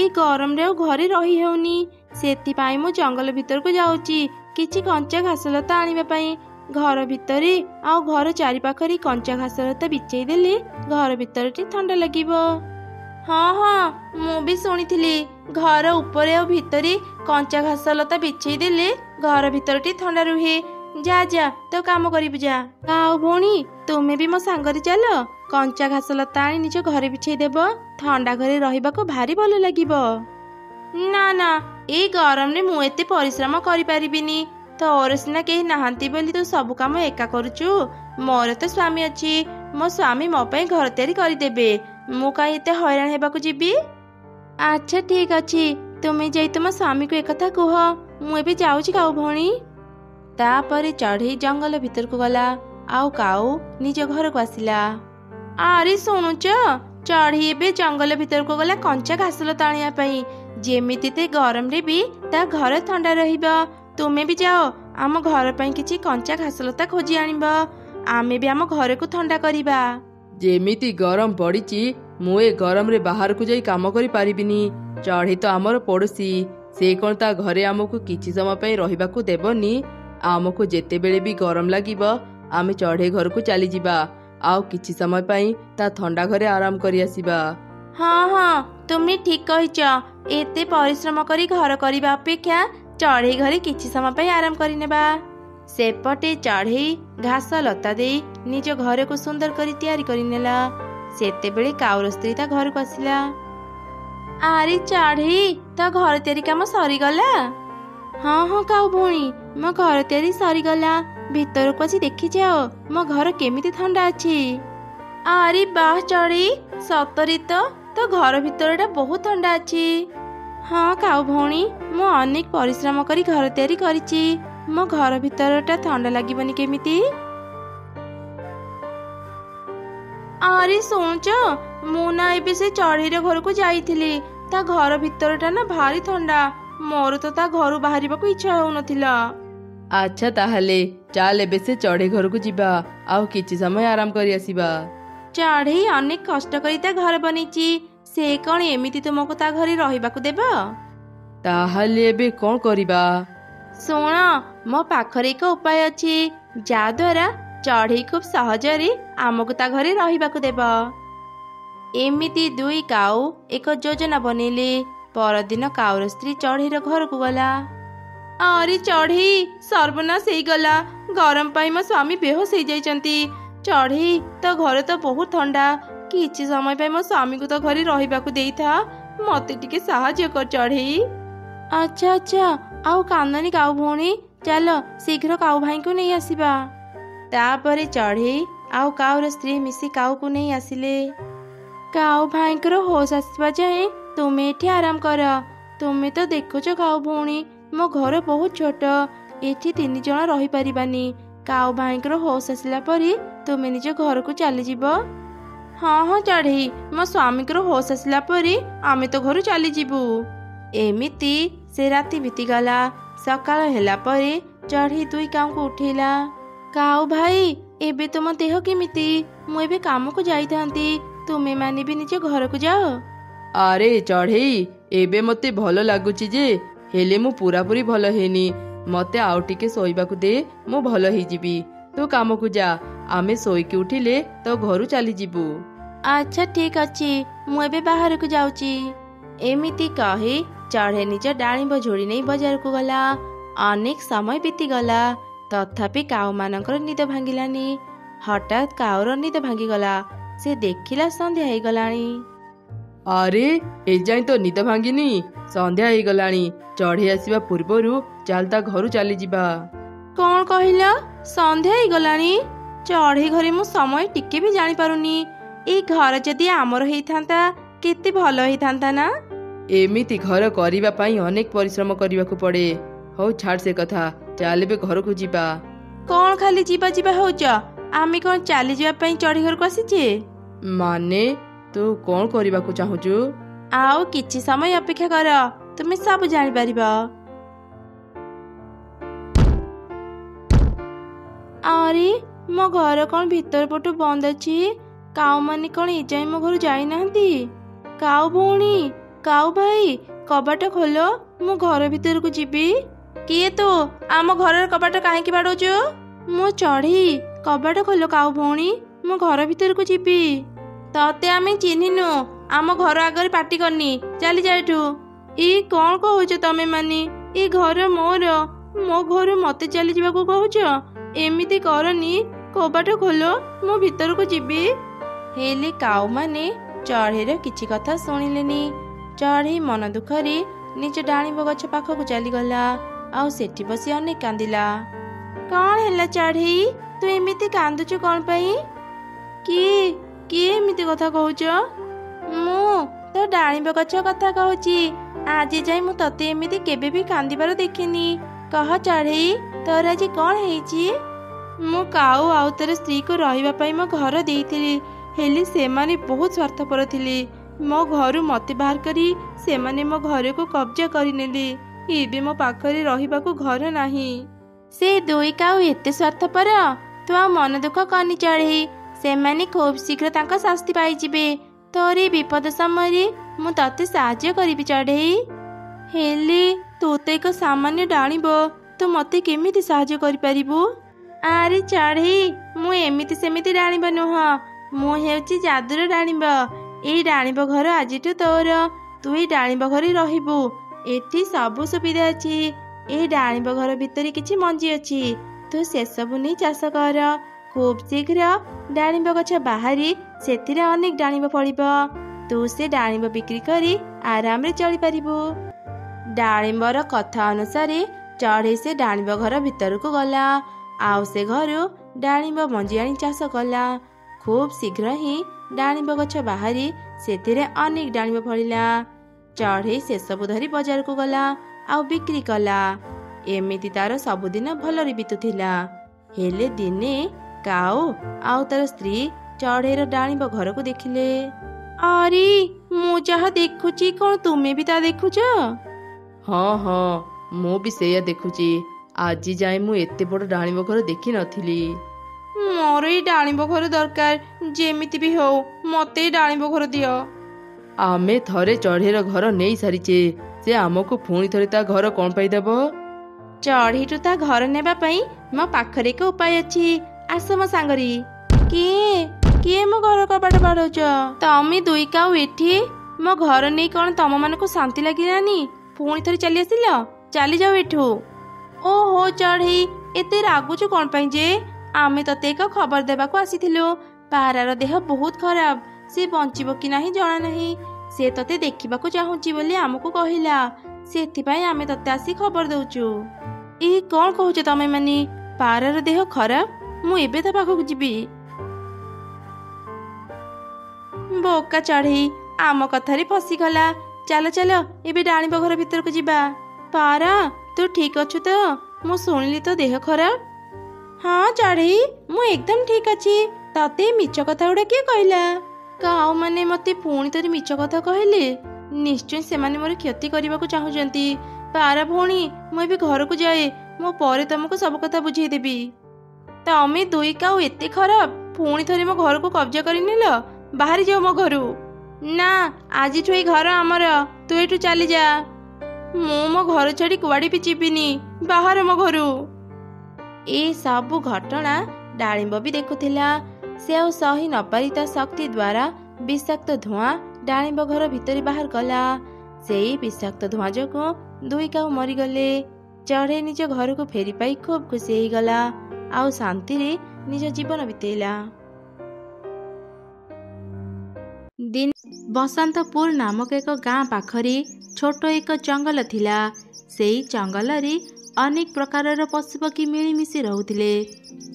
ଏଇ ଗରମରେ ଆଉ ଘରେ ରହି ହେଉନି। ସେଥିପାଇଁ ମୁଁ ଜଙ୍ଗଲ ଭିତରକୁ ଯାଉଛି କିଛି କଞ୍ଚା ଘାସ ଲତା ଆଣିବା ପାଇଁ। ଘର ଭିତରେ ଆଉ ଘର ଚାରିପାଖରେ କଞ୍ଚା ଘାସ ଲତା ବିଛେଇ ଦେଲେ ଘର ଭିତରଟି ଥଣ୍ଡା ଲାଗିବ। ହଁ ହଁ, ମୁଁ ବି ଶୁଣିଥିଲି ଘର ଉପରେ ଆଉ ଭିତରେ କଞ୍ଚା ଘାସ ଲତା ବିଛେଇ ଦେଲେ ଘର ଭିତରଟି ଥଣ୍ଡା ରୁହେ। ଯା ଯା ତ କାମ କରିବୁ ଯା। କାଉ ଭଉଣୀ ତୁମେ ବି ମୋ ସାଙ୍ଗରେ ଚାଲ। କଞ୍ଚା ଘାସ ଲତା ଆଣି ନିଜ ଘରେ ବିଛେଇ ଦେବ। ଥଣ୍ଡା ଘରେ ରହିବାକୁ ଭାରି ଭଲ ଲାଗିବ। ନା ନା, ଏଇ ଗରମରେ ମୁଁ ଏତେ ପରିଶ୍ରମ କରିପାରିବିନି। ତୋର ସିନା କେହି ନାହାନ୍ତି ବୋଲି ତୁ ସବୁ କାମ ଏକା କରୁଛୁ। ମୋର ତ ସ୍ୱାମୀ ଅଛି। ମୋ ସ୍ୱାମୀ ମୋ ପାଇଁ ଘର ତିଆରି କରିଦେବେ। ମୁଁ କାହିଁ ଏତେ ହଇରାଣ ହେବାକୁ ଯିବି? ଆଚ୍ଛା ଠିକ୍ ଅଛି, ତୁମେ ଯାଇ ତୁମ ସ୍ୱାମୀକୁ ଏକଥା କୁହ। ମୁଁ ଏବେ ଯାଉଛି କାଉ ଭଉଣୀ। ତାପରେ ଚଢ଼େଇ ଜଙ୍ଗଲ ଭିତରକୁ ଗଲା ଆଉ କାଉ ନିଜ ଘରକୁ ଆସିଲା। ଆରେ ଶୁଣୁଛ, ଚଢ଼େଇ ଏବେ ଜଙ୍ଗଲ ଭିତରକୁ ଗଲା କଞ୍ଚା ଘାସ ଲତା ଆଣିବା ପାଇଁ। ଯେମିତି ତେ ଗରମରେ ବି ତା ଘର ଥଣ୍ଡା ରହିବ। ତୁମେ ବି ଯାଅ, ଆମ ଘର ପାଇଁ କିଛି କଞ୍ଚା ଘାସ ଲତା ଖୋଜି ଆଣିବ। ଆମେ ବି ଆମ ଘରକୁ ଥଣ୍ଡା କରିବା। ଯେମିତି ଗରମ ପଡ଼ିଛି, ମୁଁ ଏ ଗରମରେ ବାହାରକୁ ଯାଇ କାମ କରିପାରିବିନି। ଚଢ଼େଇ ତ ଆମର ପଡ଼ୋଶୀ, ସେ କ'ଣ ତା ଘରେ ଆମକୁ କିଛି ସମୟ ପାଇଁ ରହିବାକୁ ଦେବନି? ଆମକୁ ଯେତେବେଳେ ବି ଗରମ ଲାଗିବ ଆମେ ଚଢ଼େଇ ଘରକୁ ଚାଲିଯିବା ଆଉ କିଛି ସମୟ ପାଇଁ ତା ଥଣ୍ଡା ଘରେ ଆରାମ କରି ଆସିବା। ହଁ ହଁ, ତୁମେ ଠିକ୍ କହିଛ। ଏତେ ପରିଶ୍ରମ କରି ଘର କରିବା ଅପେକ୍ଷା ଚଢ଼େଇ ଘରେ କିଛି ସମୟ ପାଇଁ ଆରାମ କରିନେବା। ସେପଟେ ଚଢ଼େଇ ଘାସ ଲତା ଦେଇ ନିଜ ଘରକୁ ସୁନ୍ଦର କରି ତିଆରି କରିନେଲା। ସେତେବେଳେ କାଉର ସ୍ତ୍ରୀ ତା ଘରକୁ ଆସିଲା। ଆରେ ଚଢ଼େଇ, ତ ଘର ତିଆରି କାମ ସରିଗଲା? ହଁ ହଁ କାଉ ଭଉଣୀ, ମୋ ଘର ତିଆରି ସରିଗଲା। ଭିତରକୁ ଆସି ଦେଖିଯାଅ ମୋ ଘର କେମିତି ଥଣ୍ଡା ଅଛି। ଆରେ ବାଃ ଚଢ଼େଇ, ସତରେ ତ ଘର ଭିତରଟା ବହୁତ ଥଣ୍ଡା ଅଛି। ହଁ କାଉ ଭଉଣୀ, ମୁଁ ଅନେକ ପରିଶ୍ରମ କରି ଘର ତିଆରି କରିଛି। ମୋ ଘର ଭିତରଟା ଥଣ୍ଡା ଲାଗିବନି କେମିତି? ଆରେ ଶୁଣୁଛ, ମୁଁ ନା ଏବେ ସେ ଚଢ଼େଇର ଘରକୁ ଯାଇଥିଲି। ତା ଘର ଭିତରଟା ନା ଭାରି ଥଣ୍ଡା। ମୋର ତ ତା ଘରୁ ବାହାରିବାକୁ ଇଚ୍ଛା ହେଉନଥିଲା। ଆଚ୍ଛା ତାହେଲେ ଚାଲ ଏବେ ସେ ଚଢ଼େଇ ଘରକୁ ଯିବା ଆଉ କିଛି ସମୟ ଆରାମ କରି ଆସିବା। ଚଢ଼େଇ ଅନେକ କଷ୍ଟ କରି ତା ଘର ବନେଇଛି। ସେ କ'ଣ ଏମିତି ତୁମକୁ ତା ଘରେ ରହିବାକୁ ଦେବ? ତାହେଲେ ଏବେ କ'ଣ କରିବା? ଶୁଣ, ମୋ ପାଖରେ ଏକ ଉପାୟ ଅଛି ଯାହାଦ୍ୱାରା ଚଢ଼େଇ ଖୁବ୍ ସହଜରେ ଆମକୁ ତା ଘରେ ରହିବାକୁ ଦେବ। ଏମିତି ଦୁଇ କାଉ ଏକ ଯୋଜନା ବନେଇଲେ। ପରଦିନ କାଉର ସ୍ତ୍ରୀ ଚଢ଼େଇର ଘରକୁ ଗଲା। ଆରେ ଚଢ଼େଇ, ସର୍ବନାଶ ହେଇଗଲା। ଗରମ ପାଇଁ ମୋ ସ୍ୱାମୀ ବେହୋସ ହେଇଯାଇଛନ୍ତି। ଚଢ଼େଇ, ତ ଘର ତ ବହୁତ ଥଣ୍ଡା। କିଛି ସମୟ ପାଇଁ ମୋ ସ୍ୱାମୀକୁ ତ ଘରେ ରହିବାକୁ ଦେଇଥା। ମତେ ଟିକେ ସାହାଯ୍ୟ କର ଚଢ଼େଇ। ଆଚ୍ଛା ଆଚ୍ଛା, ଆଉ କାନ୍ଦନି କାଉ ଭଉଣୀ, ଚାଲ ଶୀଘ୍ର କାଉ ଭାଇଙ୍କୁ ନେଇ ଆସିବା। ତାପରେ ଚଢ଼େଇ ଆଉ କାଉର ସ୍ତ୍ରୀ ମିଶି କାଉକୁ ନେଇ ଆସିଲେ। କାଉ ଭାଇଙ୍କର ହୋସ ଆସିବା ଯାଏଁ ତୁମେ ଏଠି ଆରାମ କର। ତୁମେ ତ ଦେଖୁଛ କାଉ ଭଉଣୀ, ମୋ ଘର ବହୁତ ଛୋଟ। ଏଠି 3 ଜଣ ରହିପାରିବାନି। କାଉ ଭାଇଙ୍କର ହୋସ ଆସିଲା ପରେ ତୁମେ ନିଜ ଘରକୁ ଚାଲିଯିବ। ହଁ ହଁ ଚଢ଼େଇ, ମୋ ସ୍ୱାମୀଙ୍କର ହୋସ ଆସିଲା ପରେ ଆମେ ତ ଘରୁ ଚାଲିଯିବୁ। ଏମିତି ସେ ରାତି ବିତିଗଲା। ସକାଳ ହେଲା ପରେ ଚଢ଼େଇ ଦୁଇ କାଉଙ୍କୁ ଉଠେଇଲା। କାଉ ଭାଇ, ଏବେ ତୁମ ଦେହ କେମିତି? ମୁଁ ଏବେ କାମକୁ ଯାଇଥାନ୍ତି। ତୁମେ ମାନେ ବି ନିଜ ଘରକୁ ଯାଅ। ଆରେ ଚଢ଼େଇ, ଏବେ ମତେ ଭଲ ଲାଗୁଛି ଯେ, ହେଲେ ମୁଁ ପୁରାପୁରି ଭଲ ହେଇନି। ମତେ ଆଉ ଟିକେ ଶୋଇବାକୁ ଦେ, ମୁଁ ଭଲ ହେଇଯିବି। ତୁ କାମକୁ ଯା, ଆମେ ଶୋଇକି ଉଠିଲେ ତ ଘରୁ ଚାଲିଯିବୁ। ଆଚ୍ଛା ଠିକ୍ ଅଛି, ମୁଁ ଏବେ ବାହାରକୁ ଯାଉଛି। ଏମିତି କହି ଚଢ଼େଇ ନିଜ ଡାଳିମ୍ବ ଝୋଳି ନେଇ ବଜାରକୁ ଗଲା। ଅନେକ ସମୟ ବିତିଗଲା, ତଥାପି କାଉମାନଙ୍କର ନିଦ ଭାଙ୍ଗିଲାନି। ହଠାତ୍ କାଉର ନିଦ ଭାଙ୍ଗିଗଲା। ସେ ଦେଖିଲା ସନ୍ଧ୍ୟା ହେଇଗଲାଣି। ଆରେ ଏଯାଏଁ ତ ନିଦ ଭାଙ୍ଗିନି, ସନ୍ଧ୍ୟା ହେଇଗଲାଣି। ଚଢ଼େଇ ଆସିବା ପୂର୍ବରୁ ଚାଲ ତା ଘରୁ ଚାଲିଯିବା। କ'ଣ କହିଲ? ସନ୍ଧ୍ୟା ହେଇଗଲାଣି? ଚଢ଼େଇ ଘରେ ମୁଁ ସମୟ ଟିକେ ବି ଜାଣିପାରୁନି। ଏଇ ଘର ଯଦି ଆମର ହେଇଥାନ୍ତା କେତେ ଭଲ ହେଇଥାନ୍ତା ନା? ଏମିତି ଘର କରିବା ପାଇଁ ଅନେକ ପରିଶ୍ରମ କରିବାକୁ ପଡ଼େ। ହଉ ଛାଡ଼ ସେ କଥା, ଚାଲ ଏବେ ଘରକୁ ଯିବା। କ'ଣ ଖାଲି ଯିବା ଯିବା ହଉଛ? ଆମେ କ'ଣ ଚାଲିଯିବା ପାଇଁ ଚଢ଼େଇ ଘରକୁ ଆସିଛେ? ମାନେ ତୁ କ'ଣ କରିବାକୁ ଚାହୁଁଛୁ? ଆଉ କିଛି ସମୟ ଅପେକ୍ଷା କର, ତୁମେ ସବୁ ଜାଣିପାରିବ। ଆରେ ମୋ ଘର କ'ଣ ଭିତର ପଟୁ ବନ୍ଦ ଅଛି? କାଉମାନେ କ'ଣ ଏଯାଏଁ ମୋ ଘରୁ ଯାଇନାହାନ୍ତି? କାଉ ଭଉଣୀ, କାଉ ଭାଇ, କବାଟ ଖୋଲ, ମୁଁ ଘର ଭିତରକୁ ଯିବି। କିଏ ତୁ? ଆମ ଘରର କବାଟ କାହିଁକି ବାଡ଼ଉଛୁ? ମୁଁ ଚଢ଼େଇ, କବାଟ ଖୋଲ କାଉ ଭଉଣୀ, ମୁଁ ଘର ଭିତରକୁ ଯିବି। ତତେ ଆମେ ଚିହ୍ନିନୁ, ଆମ ଘର ଆଗରେ ପାଟି କରନି, ଚାଲି ଯା ଏଠୁ। ଏ କ'ଣ କହୁଛ ତମେ ମାନେ? ଏ ଘର ମୋର, ମୋ ଘରୁ ମତେ ଚାଲି ଯିବାକୁ କହୁଛ? ଏମିତି କରନି, କବାଟ ଖୋଲ, ମୁଁ ଭିତରକୁ ଯିବି। ହେଲେ କାଉମାନେ ଚଢ଼େଇର କିଛି କଥା ଶୁଣିଲେନି। ଚଢ଼େଇ ମନ ଦୁଃଖରେ ନିଜ ଡାଳିମ୍ବ ଗଛ ପାଖକୁ ଚାଲିଗଲା ଆଉ ସେଠି ବସି ଅନେକ କାନ୍ଦିଲା। କ'ଣ ହେଲା ଚଢ଼େଇ, ତୁ ଏମିତି କାନ୍ଦୁଛୁ କ'ଣ ପାଇଁ? କିଏ ଏମିତି କଥା କହୁଛ? ମୁଁ ତୋ ଡାଳିମ୍ବ ଗଛ କଥା କହୁଛି। ଆଜି ଯାଇ ମୁଁ ତତେ ଏମିତି କେବେ ବି କାନ୍ଦିବାର ଦେଖିନି। କହ ଚଢ଼େଇ, ତୋର ଆଜି କ'ଣ ହେଇଛି? ମୁଁ କାଉ ଆଉ ତାର ସ୍ତ୍ରୀକୁ ରହିବା ପାଇଁ ମୋ ଘର ଦେଇଥିଲି, ହେଲେ ସେମାନେ ବହୁତ ସ୍ୱାର୍ଥପର ଥିଲେ। ମୋ ଘରୁ ମତେ ବାହାର କରି ସେମାନେ ମୋ ଘରକୁ କବ୍ଜା କରିନେଲେ। ଏବେ ମୋ ପାଖରେ ରହିବାକୁ ଘର ନାହିଁ। ସେ ଦୁଇ କାଉ ଏତେ ସ୍ୱାର୍ଥପର? ତୁ ଆଉ ମନ ଦୁଃଖ କରନି ଚଢ଼େଇ, ସେମାନେ ଖୁବ୍ ଶୀଘ୍ର ତାଙ୍କ ଶାସ୍ତି ପାଇଯିବେ। ତୋର ଏ ବିପଦ ସମୟରେ ମୁଁ ତତେ ସାହାଯ୍ୟ କରିବି ଚଢ଼େଇ। ହେଲେ ତୁ ତ ଏକ ସାମାନ୍ୟ ଡାଳିମ୍ବ, ତୁ ମତେ କେମିତି ସାହାଯ୍ୟ କରିପାରିବୁ? ଆରେ ଚଢ଼େଇ, ମୁଁ ଏମିତି ସେମିତି ଡାଳିମ୍ବ ନୁହଁ, ମୁଁ ହେଉଛି ଯାଦୁର ଡାଳିମ୍ବ। ଏଇ ଡାଳିମ୍ବ ଘର ଆଜିଠୁ ତୋର। ତୁ ଏଇ ଡାଳିମ୍ବ ଘରେ ରହିବୁ। ଏଠି ସବୁ ସୁବିଧା ଅଛି। ଏଇ ଡାଳିମ୍ବ ଘର ଭିତରେ କିଛି ମଞ୍ଜି ଅଛି, ତୁ ସେସବୁ ନେଇ ଚାଷ କର। ଖୁବ୍ ଶୀଘ୍ର ଡାଳିମ୍ବ ଗଛ ବାହାରି ସେଥିରେ ଅନେକ ଡାଳିମ୍ବ ଫଳିବ। ତୁ ସେ ଡାଳିମ୍ବ ବିକ୍ରି କରି ଆରାମରେ ଚଳିପାରିବୁ। ଡାଳିମ୍ବର କଥା ଅନୁସାରେ ଚଢ଼େଇ ସେ ଡାଳିମ୍ବ ଘର ଭିତରକୁ ଗଲା ଆଉ ସେ ଘରୁ ଡାଳିମ୍ବ ମଞ୍ଜି ଆଣି ଚାଷ କଲା। ଖୁବ୍ ଶୀଘ୍ର ହିଁ ଡାଳିମ୍ବ ଗଛ ବାହାରି ସେଥିରେ ଅନେକ ଡାଳିମ୍ବ ଫଳିଲା। ଚଢ଼େଇ ସେସବୁ ଧରି ବଜାରକୁ ଗଲା ଆଉ ବିକ୍ରି କଲା। ଏମିତି ତାର ସବୁଦିନ ଭଲରେ ବିତୁଥିଲା। ହେଲେ ଦିନେ କାଉ ଆଉ ତାର ସ୍ତ୍ରୀ ଚଢ଼େଇର ଡାଳିମ୍ବ ଘରକୁ ଦେଖିଲେ। ଆରେ, ମୁଁ ଯାହା ଦେଖୁଛି କ'ଣ ତୁମେ ବି ତା ଦେଖୁଛ? ହଁ, ମୁଁ ବି ସେଇଆ ଦେଖୁଛି। ଆଜି ଯାଏ ମୁଁ ଏତେ ବଡ଼ ଡାଳିମ୍ବ ଘର ଦେଖିନଥିଲି। ମୋର ଏଇ ଡାଳିମ୍ବ ଘର ଦରକାର, ଯେମିତି ବି ହଉ ମତେ ଏଇ ଡାଳିମ୍ବ ଘର ଦିଅ। ଆମେ ଥରେ ଚଢ଼େଇର ଘର ନେଇ ସାରିଛେ, ସେ ଆମକୁ ପୁଣି ଥରେ ତା ଘର କ'ଣ ପାଇଁ ଦେବ? ଚଢ଼େଇଠୁ ତା ଘର ନେବା ପାଇଁ ମୋ ପାଖରେ ଏକ ଉପାୟ ଅଛି। ଆସ ମୋ ସାଙ୍ଗରେ। କିଏ ମୋ ଘର କବାଟ ବାଡ଼ଉଛ? ତମେ ଦୁଇ କାଉ ଏଠି? ମୋ ଘର ନେଇ କ'ଣ ତମମାନଙ୍କୁ ଶାନ୍ତି ଲାଗିଲାନି? ପୁଣି ଥରେ ଚାଲି ଆସିଲ? ଚାଲିଯାଉ ଏଠୁ। ଓହୋ ଚଢ଼େଇ, ଏତେ ରାଗୁଛୁ କ'ଣ ପାଇଁ ଯେ? ଆମେ ତତେ ଏକ ଖବର ଦେବାକୁ ଆସିଥିଲୁ। ପାରାର ଦେହ ବହୁତ ଖରାପ, ସେ ବଞ୍ଚିବ କି ନାହିଁ ଜଣା ନାହିଁ। ସେ ତତେ ଦେଖିବାକୁ ଚାହୁଁଛି ବୋଲି ଆମକୁ କହିଲା, ସେଥିପାଇଁ ଆମେ ତତେ ଆସି ଖବର ଦଉଛୁ। ଏ କ'ଣ କହୁଛ ତମେ ମାନେ? ପାରାର ଦେହ ଖରାପ? ମୁଁ ଏବେ ତା ପାଖକୁ ଯିବି। ବୋକା ଚଢ଼େଇ, ଆମ କଥାରେ ଫସିଗଲା। ଚାଲ ଏବେ ଡାଳିମ୍ବ ଘର ଭିତରକୁ ଯିବା। ପାରା, ତୁ ଠିକ ଅଛୁ ତ? ମୁଁ ଶୁଣିଲି ତୋ ଦେହ ଖରାପ। ହଁ ଚଢ଼େଇ, ମୁଁ ଏକଦମ ଠିକ ଅଛି। ତତେ ମିଛ କଥା ଗୁଡ଼ା କିଏ କହିଲା? କାଉ ମାନେ ମତେ ପୁଣି ଥରେ ମିଛ କଥା କହିଲେ। ନିଶ୍ଚୟ ସେମାନେ ମୋର କ୍ଷତି କରିବାକୁ ଚାହୁଁଛନ୍ତି। ପାରା ଭଉଣୀ, ମୁଁ ଏବେ ଘରକୁ ଯାଏ, ମୁଁ ପରେ ତମକୁ ସବୁ କଥା ବୁଝେଇଦେବି। ତମେ ଦୁଇ କାଉ ଏତେ ଖରାପ, ପୁଣି ଥରେ ମୋ ଘରକୁ କବ୍ଜା କରିନେଲ? ବାହାରି ଯାଅ ମୋ ଘରୁ। ନା, ଆଜିଠୁ ଏଇ ଘର ଆମର, ତୁ ଏଠୁ ଚାଲିଯା। ମୁଁ ମୋ ଘର ଛାଡ଼ି କୁଆଡ଼େ ବି ଯିବିନି, ବାହାର ମୋ ଘରୁ। ଏ ସବୁ ଘଟଣା ଡାଳିମ୍ବ ବି ଦେଖୁଥିଲା। ସେ ଆଉ ସହି ନପାରି ତା ଶକ୍ତି ଦ୍ୱାରା ବିଷାକ୍ତ ଧୂଆଁ ଡାଳିମ୍ବ ଘର ଭିତରେ ବାହାର କଲା। ସେଇ ବିଷାକ୍ତ ଧୂଆଁ ଯୋଗୁଁ ଦୁଇ କାଉ ମରିଗଲେ। ଚଢ଼େଇ ନିଜ ଘରକୁ ଫେରି ପାଇ ଖୁବ୍ ଖୁସି ହେଇଗଲା ଆଉ ଶାନ୍ତିରେ ନିଜ ଜୀବନ ବିତେଇଲା। ବସନ୍ତପୁର ନାମକ ଏକ ଗାଁ ପାଖରେ ଛୋଟ ଏକ ଜଙ୍ଗଲ ଥିଲା। ସେଇ ଜଙ୍ଗଲରେ ଅନେକ ପ୍ରକାରର ପଶୁପକ୍ଷୀ ମିଳିମିଶି ରହୁଥିଲେ।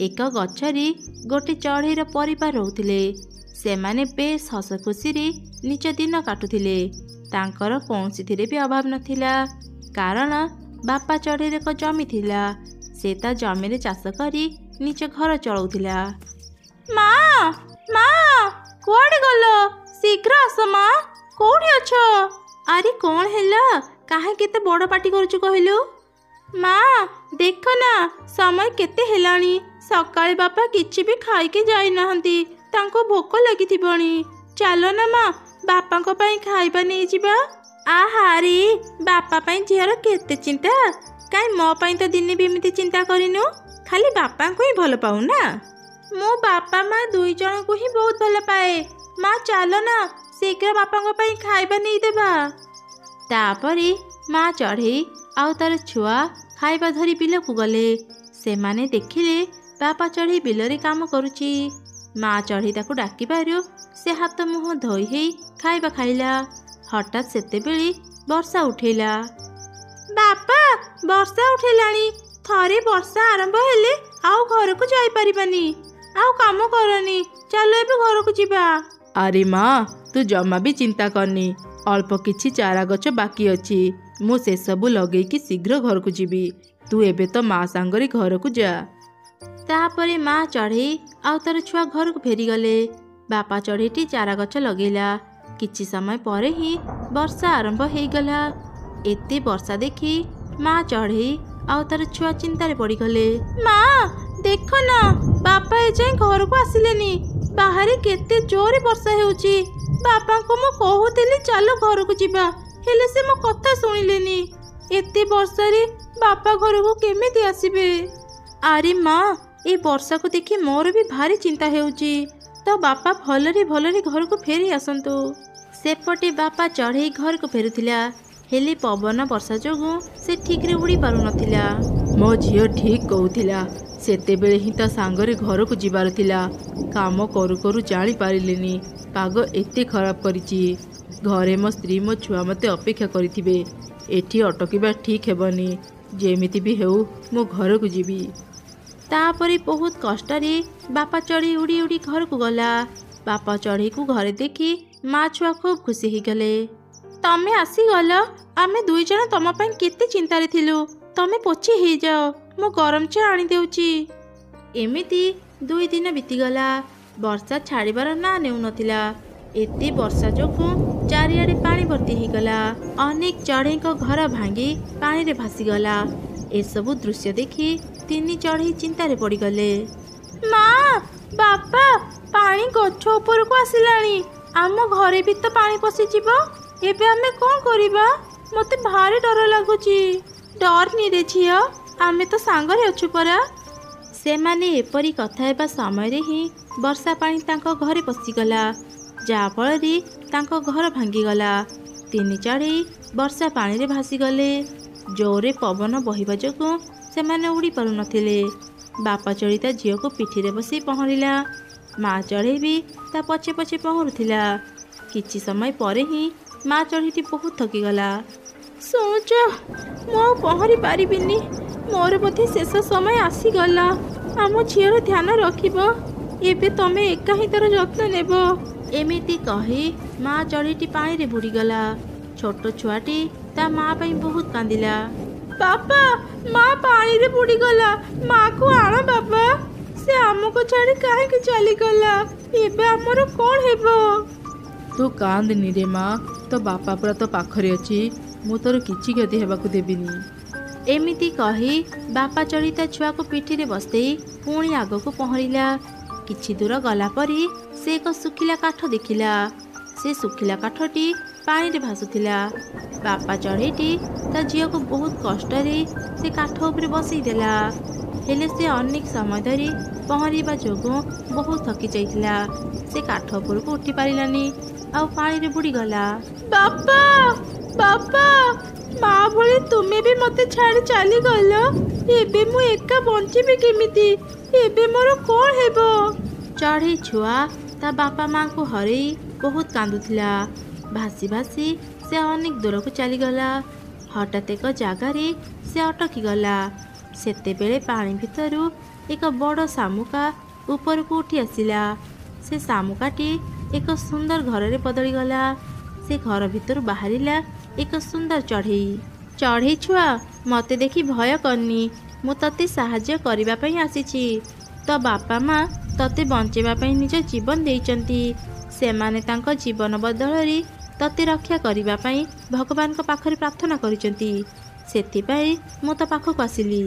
ଏକ ଗଛରେ ଗୋଟେ ଚଢ଼େଇର ପରିବାର ରହୁଥିଲେ। ସେମାନେ ବେଶ ହସ ଖୁସିରେ ନିଜ ଦିନ କାଟୁଥିଲେ। ତାଙ୍କର କୌଣସିଥିରେ ବି ଅଭାବ ନଥିଲା, କାରଣ ବାପା ଚଢ଼େଇର ଏକ ଜମି ଥିଲା। ସେ ତା ଜମିରେ ଚାଷ କରି ନିଜ ଘର ଚଳାଉଥିଲା। ମା, କୁଆଡ଼େ ଗଲ? ଶୀଘ୍ର ଆସ ମା, କୋଉଠି ଅଛ? ଆରେ କ'ଣ ହେଲା? କାହିଁକି ଏତେ ବଡ଼ ପାଟି କରୁଛୁ କହିଲୁ? ମା, ଦେଖ ନା, ସମୟ କେତେ ହେଲାଣି। ସକାଳେ ବାପା କିଛି ବି ଖାଇକି ଯାଇନାହାନ୍ତି, ତାଙ୍କୁ ଭୋକ ଲାଗିଥିବଣି। ଚାଲ ନା ମା, ବାପାଙ୍କ ପାଇଁ ଖାଇବା ନେଇଯିବା। ଆହାରେ, ବାପା ପାଇଁ ଝିଅର କେତେ ଚିନ୍ତା। କାହିଁ ମୋ ପାଇଁ ତ ଦିନେ ବି ଏମିତି ଚିନ୍ତା କରିନୁ, ଖାଲି ବାପାଙ୍କୁ ହିଁ ଭଲ ପାଉ ନା? ମୁଁ ବାପା ମା ଦୁଇ ଜଣଙ୍କୁ ହିଁ ବହୁତ ଭଲ ପାଏ। ମା ଚାଲ ନା, ଶୀଘ୍ର ବାପାଙ୍କ ପାଇଁ ଖାଇବା ନେଇଦେବା। ତାପରେ ମା ଚଢ଼େଇ ଆଉ ତାର ଛୁଆ ଖାଇବା ଧରି ବିଲକୁ ଗଲେ। ସେମାନେ ଦେଖିଲେ ବାପା ଚଢ଼େଇ ବିଲରେ କାମ କରୁଛି। ମା ଚଢ଼େଇ ତାକୁ ଡାକିବାରୁ ସେ ହାତ ମୁହଁ ଧୋଇ ହେଇ ଖାଇବା ଖାଇଲା। ହଠାତ୍ ସେତେବେଳେ ବର୍ଷା ଉଠେଇଲା। ବାପା, ବର୍ଷା ଉଠେଇଲାଣି। ଥରେ ବର୍ଷା ଆରମ୍ଭ ହେଲେ ଆଉ ଘରକୁ ଯାଇପାରିବାନି। ଆଉ କାମ କରନି, ଚାଲ ଏବେ ଘରକୁ ଯିବା। ଆରେ ମା, ତୁ ଜମା ବି ଚିନ୍ତା କରନି। ଅଳ୍ପ କିଛି ଚାରା ଗଛ ବାକି ଅଛି। ମୁଁ ସେସବୁ ଲଗେଇକି ଶୀଘ୍ର ଘରକୁ ଯିବି। ତୁ ଏବେ ତ ମା ସାଙ୍ଗରେ ଘରକୁ ଯା। ତାପରେ ମା ଚଢ଼େଇ ଆଉ ତାର ଛୁଆ ଘରକୁ ଫେରିଗଲେ। ବାପା ଚଢ଼େଇଟି ଚାରା ଗଛ ଲଗେଇଲା। କିଛି ସମୟ ପରେ ହିଁ ବର୍ଷା ଆରମ୍ଭ ହେଇଗଲା। ଏତେ ବର୍ଷା ଦେଖି ମା ଚଢ଼େଇ ଆଉ ତାର ଛୁଆ ଚିନ୍ତାରେ ପଡ଼ିଗଲେ। ମା, ଦେଖ ନା, ବାପା ଏଯାଏଁ ଘରକୁ ଆସିଲେନି। ବାହାରେ କେତେ ଜୋରେ ବର୍ଷା ହେଉଛି। ବାପାଙ୍କୁ ମୁଁ କହୁଥିଲି ଚାଲ ଘରକୁ ଯିବା, ହେଲେ ସେ ମୋ କଥା ଶୁଣିଲେନି। ଏତେ ବର୍ଷାରେ ବାପା ଘରକୁ କେମିତି ଆସିବେ? ଆରେ ମା, ଏ ବର୍ଷାକୁ ଦେଖି ମୋର ବି ଭାରି ଚିନ୍ତା ହେଉଛି। ତ ବାପା ଭଲରେ ଭଲରେ ଘରକୁ ଫେରି ଆସନ୍ତୁ। ସେପଟେ ବାପା ଚଢ଼େଇ ଘରକୁ ଫେରୁଥିଲା, ହେଲେ ପବନ ବର୍ଷା ଯୋଗୁଁ ସେ ଠିକରେ ଉଡ଼ି ପାରୁନଥିଲା। ମୋ ଝିଅ ଠିକ୍ କହୁଥିଲା। ସେତେବେଳେ ହିଁ ତା ସାଙ୍ଗରେ ଘରକୁ ଯିବାର ଥିଲା। କାମ କରୁ କରୁ ଜାଣିପାରିଲିନି ପାଗ ଏତେ ଖରାପ କରିଛି। ଘରେ ମୋ ସ୍ତ୍ରୀ ମୋ ଛୁଆ ମୋତେ ଅପେକ୍ଷା କରିଥିବେ। ଏଠି ଅଟକିବା ଠିକ୍ ହେବନି। ଯେମିତି ବି ହେଉ ମୁଁ ଘରକୁ ଯିବି। ତାପରେ ବହୁତ କଷ୍ଟରେ ବାପା ଚଢ଼େଇ ଉଡ଼ି ଉଡ଼ି ଘରକୁ ଗଲା। ବାପା ଚଢ଼େଇକୁ ଘରେ ଦେଖି ମା ଛୁଆ ଖୁବ୍ ଖୁସି ହେଇଗଲେ। ତମେ ଆସିଗଲ। ଆମେ ଦୁଇ ଜଣ ତମ ପାଇଁ କେତେ ଚିନ୍ତାରେ ଥିଲୁ। ତମେ ପୋଛି ହେଇଯାଅ, ମୁଁ ଗରମ ଚା ଆଣିଦେଉଛି। ଏମିତି 2 ଦିନ ବିତିଗଲା। ବର୍ଷା ଛାଡ଼ିବାର ନାଁ ନେଉନଥିଲା। ଏତେ ବର୍ଷା ଯୋଗୁଁ ଚାରିଆଡ଼େ ପାଣି ଭର୍ତ୍ତି ହେଇଗଲା। ଅନେକ ଚଢ଼େଇଙ୍କ ଘର ଭାଙ୍ଗି ପାଣିରେ ଭାସିଗଲା। ଏସବୁ ଦୃଶ୍ୟ ଦେଖି 3 ଚଢ଼େଇ ଚିନ୍ତାରେ ପଡ଼ିଗଲେ। ମା, ବାପା, ପାଣି ଗଛ ଉପରକୁ ଆସିଲାଣି। ଆମ ଘରେ ବି ତ ପାଣି ପଶିଯିବ। ଏବେ ଆମେ କ'ଣ କରିବା? ମୋତେ ଭାରି ଡର ଲାଗୁଛି। ଡରନି ରେ ଝିଅ, ଆମେ ତ ସାଙ୍ଗରେ ଅଛୁ ପରା। ସେମାନେ ଏପରି କଥା ହେବା ସମୟରେ ହିଁ ବର୍ଷା ପାଣି ତାଙ୍କ ଘରେ ପଶିଗଲା, ଯାହାଫଳରେ ତାଙ୍କ ଘର ଭାଙ୍ଗିଗଲା। 3 ଚଢ଼େଇ ବର୍ଷା ପାଣିରେ ଭାସିଗଲେ। ଜୋରରେ ପବନ ବହିବା ଯୋଗୁଁ ସେମାନେ ଉଡ଼ି ପାରୁନଥିଲେ। ବାପା ଚଢ଼େଇ ତା ଝିଅକୁ ପିଠିରେ ବସି ପହଁରିଲା। ମା ଚଢ଼େଇ ବି ତା ପଛେ ପଛେ ପହଁରୁଥିଲା। କିଛି ସମୟ ପରେ ହିଁ ମା ଚଢ଼େଇଟି ବହୁତ ଥକିଗଲା। ଶୁଣୁଛ, ମୁଁ ଆଉ ପହଁରି ପାରିବିନି। ମୋର ବୋଧେ ଶେଷ ସମୟ ଆସିଗଲା। ଆମ ଝିଅର ଧ୍ୟାନ ରଖିବ। ଏବେ ତମେ ଏକା ହିଁ ତାର ଯତ୍ନ ନେବ। ଏମିତି କହି ମା ଚଢ଼େଇଟି ପାଣିରେ ବୁଡ଼ିଗଲା। ଛୋଟ ଛୁଆଟି ତା ମା ପାଇଁ ବହୁତ କାନ୍ଦିଲା। ବାପା, ମା ପାଣିରେ ବୁଡ଼ିଗଲା। ମାକୁ ଆଣ ବାପା। ସେ ଆମକୁ ଛାଡ଼ି କାହିଁକି ଚାଲିଗଲା? ଏବେ ଆମର କ'ଣ ହେବ? ତୁ କାନ୍ଦନି ରେ ମା, ତୋ ବାପା ପୁରା ତୋ ପାଖରେ ଅଛି। ମୁଁ ତୋର କିଛି କ୍ଷତି ହେବାକୁ ଦେବିନି। ଏମିତି କହି ବାପା ଚଢ଼େଇ ତା ଛୁଆକୁ ପିଠିରେ ବସେଇ ପୁଣି ଆଗକୁ ପହଁରିଲା। କିଛି ଦୂର ଗଲା ପରେ ସେ ଏକ ଶୁଖିଲା କାଠ ଦେଖିଲା। ସେ ଶୁଖିଲା କାଠଟି ପାଣିରେ ଭାସୁଥିଲା। ବାପା ଚଢ଼େଇଟି ତା ଝିଅକୁ ବହୁତ କଷ୍ଟରେ ସେ କାଠ ଉପରେ ବସେଇ ଦେଲା। ହେଲେ ସେ ଅନେକ ସମୟ ଧରି ପହଁରିବା ଯୋଗୁଁ ବହୁତ ଥକି ଯାଇଥିଲା। ସେ କାଠ ଉପରକୁ ଉଠି ପାରିଲାନି, ଆଉ ପାଣିରେ ବୁଡ଼ିଗଲା। ବାପା, ବାପା, ମା ଭଳି ତୁମେ ବି ମୋତେ ଛାଡ଼ି ଚାଲିଗଲ। ଏବେ ମୁଁ ଏକା ବଞ୍ଚିବି କେମିତି? ଏବେ ମୋର କ'ଣ ହେବ? ଚଢ଼େଇ ଛୁଆ ତା ବାପା ମାଙ୍କୁ ହରେଇ ବହୁତ କାନ୍ଦୁଥିଲା। ଭାସି ଭାସି ସେ ଅନେକ ଦୂରକୁ ଚାଲିଗଲା। ହଠାତ୍ ଏକ ଜାଗାରେ ସେ ଅଟକିଗଲା। ସେତେବେଳେ ପାଣି ଭିତରୁ ଏକ ବଡ଼ ଶାମୁକା ଉପରକୁ ଉଠି ଆସିଲା। ସେ ଶାମୁକାଟି ଏକ ସୁନ୍ଦର ଘରରେ ବଦଳିଗଲା। ସେ ଘର ଭିତରୁ ବାହାରିଲା ଏକ ସୁନ୍ଦର ଚଢ଼େଇ। ଚଢ଼େଇ ଛୁଆ, ମୋତେ ଦେଖି ଭୟ କରନି। ମୁଁ ତତେ ସାହାଯ୍ୟ କରିବା ପାଇଁ ଆସିଛି। ତୋ ବାପା ମା ତତେ ବଞ୍ଚାଇବା ପାଇଁ ନିଜ ଜୀବନ ଦେଇଛନ୍ତି। ସେମାନେ ତାଙ୍କ ଜୀବନ ବଦଳରେ ତତେ ରକ୍ଷା କରିବା ପାଇଁ ଭଗବାନଙ୍କ ପାଖରେ ପ୍ରାର୍ଥନା କରିଛନ୍ତି। ସେଥିପାଇଁ ମୁଁ ତୋ ପାଖକୁ ଆସିଲି।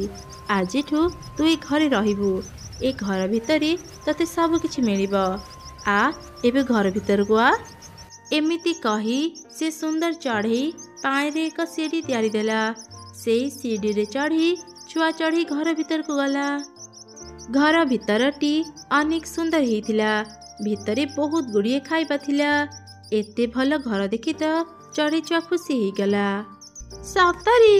ଆଜିଠୁ ତୁ ଏ ଘରେ ରହିବୁ। ଏ ଘର ଭିତରେ ତତେ ସବୁ କିଛି ମିଳିବ। ଏବେ ଘର ଭିତରକୁ ଆ। ଏମିତି କହି ସେ ସୁନ୍ଦର ଚଢ଼େଇ ପାଣିରେ ଏକ ସିଡ଼ି ତିଆରି ଦେଲା। ସେଇ ସିଡ଼ିରେ ଚଢ଼ି ଛୁଆ ଚଢ଼େଇ ଘର ଭିତରକୁ ଗଲା। ଘର ଭିତରଟି ଅନେକ ସୁନ୍ଦର ହେଇଥିଲା। ଭିତରେ ବହୁତ ଗୁଡ଼ିଏ ଖାଇବା ଥିଲା। ଏତେ ଭଲ ଘର ଦେଖି ତ ଚଢ଼େଇ ଛୁଆ ଖୁସି ହେଇଗଲା। ସତରେ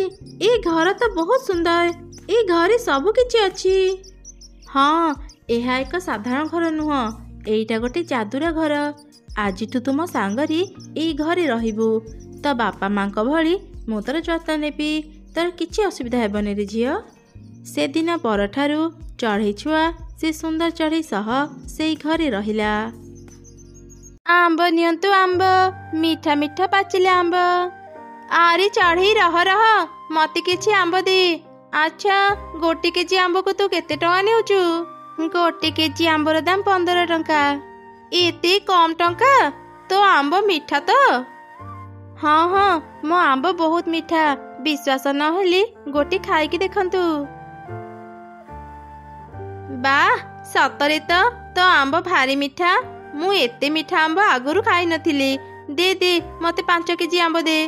ଏ ଘର ତ ବହୁତ ସୁନ୍ଦର। ଏ ଘରେ ସବୁ କିଛି ଅଛି। ହଁ, ଏହା ଏକ ସାଧାରଣ ଘର ନୁହଁ, ଏଇଟା ଗୋଟେ ଯାଦୁର ଘର। ଆଜିଠୁ ତୁମ ସାଙ୍ଗରେ ଏଇ ଘରେ ରହିବୁ। ତ ବାପା ମାଙ୍କ ଭଳି ମୁଁ ତୋର ଯତ୍ନ ନେବି। ତୋର କିଛି ଅସୁବିଧା ହେବନି ରେ ଝିଅ। ସେଦିନ ପରଠାରୁ ଚଢ଼େଇ ଛୁଆ ସେ ସୁନ୍ଦର ଚଢ଼େଇ ସହ ସେଇ ଘରେ ରହିଲା। ଆମ୍ବ ନିଅନ୍ତୁ ଆମ୍ବ, ମିଠା ମିଠା ପାଚିଲା ଆମ୍ବ। ଆରେ ଚଢ଼େଇ ରହ ରହ, ମତେ କିଛି ଆମ୍ବ ଦେ। ଆଚ୍ଛା, ଗୋଟେ କେଜି ଆମ୍ବକୁ ତୁ କେତେ ଟଙ୍କା ନେଉଛୁ? ଗୋଟେ କେଜି ଆମ୍ବର ଦାମ 15 ଟଙ୍କା। ଏତେ କମ୍ ଟଙ୍କା? ତୋ ଆମ୍ବ ମିଠା ତ? ହଁ ହଁ, ମୋ ଆମ୍ବ ବହୁତ ମିଠା। ବିଶ୍ୱାସ ନହେଲେ ଗୋଟେ ଖାଇକି ଦେଖନ୍ତୁ। ବାଃ, ସତରେ ତ ତୋ ଆମ୍ବ ଭାରି ମିଠା। ମୁଁ ଏତେ ମିଠା ଆମ୍ବ ଆଗରୁ ଖାଇନଥିଲି। ଦେ ଦେ, ମତେ 5 କେଜି ଆମ୍ବ ଦେ।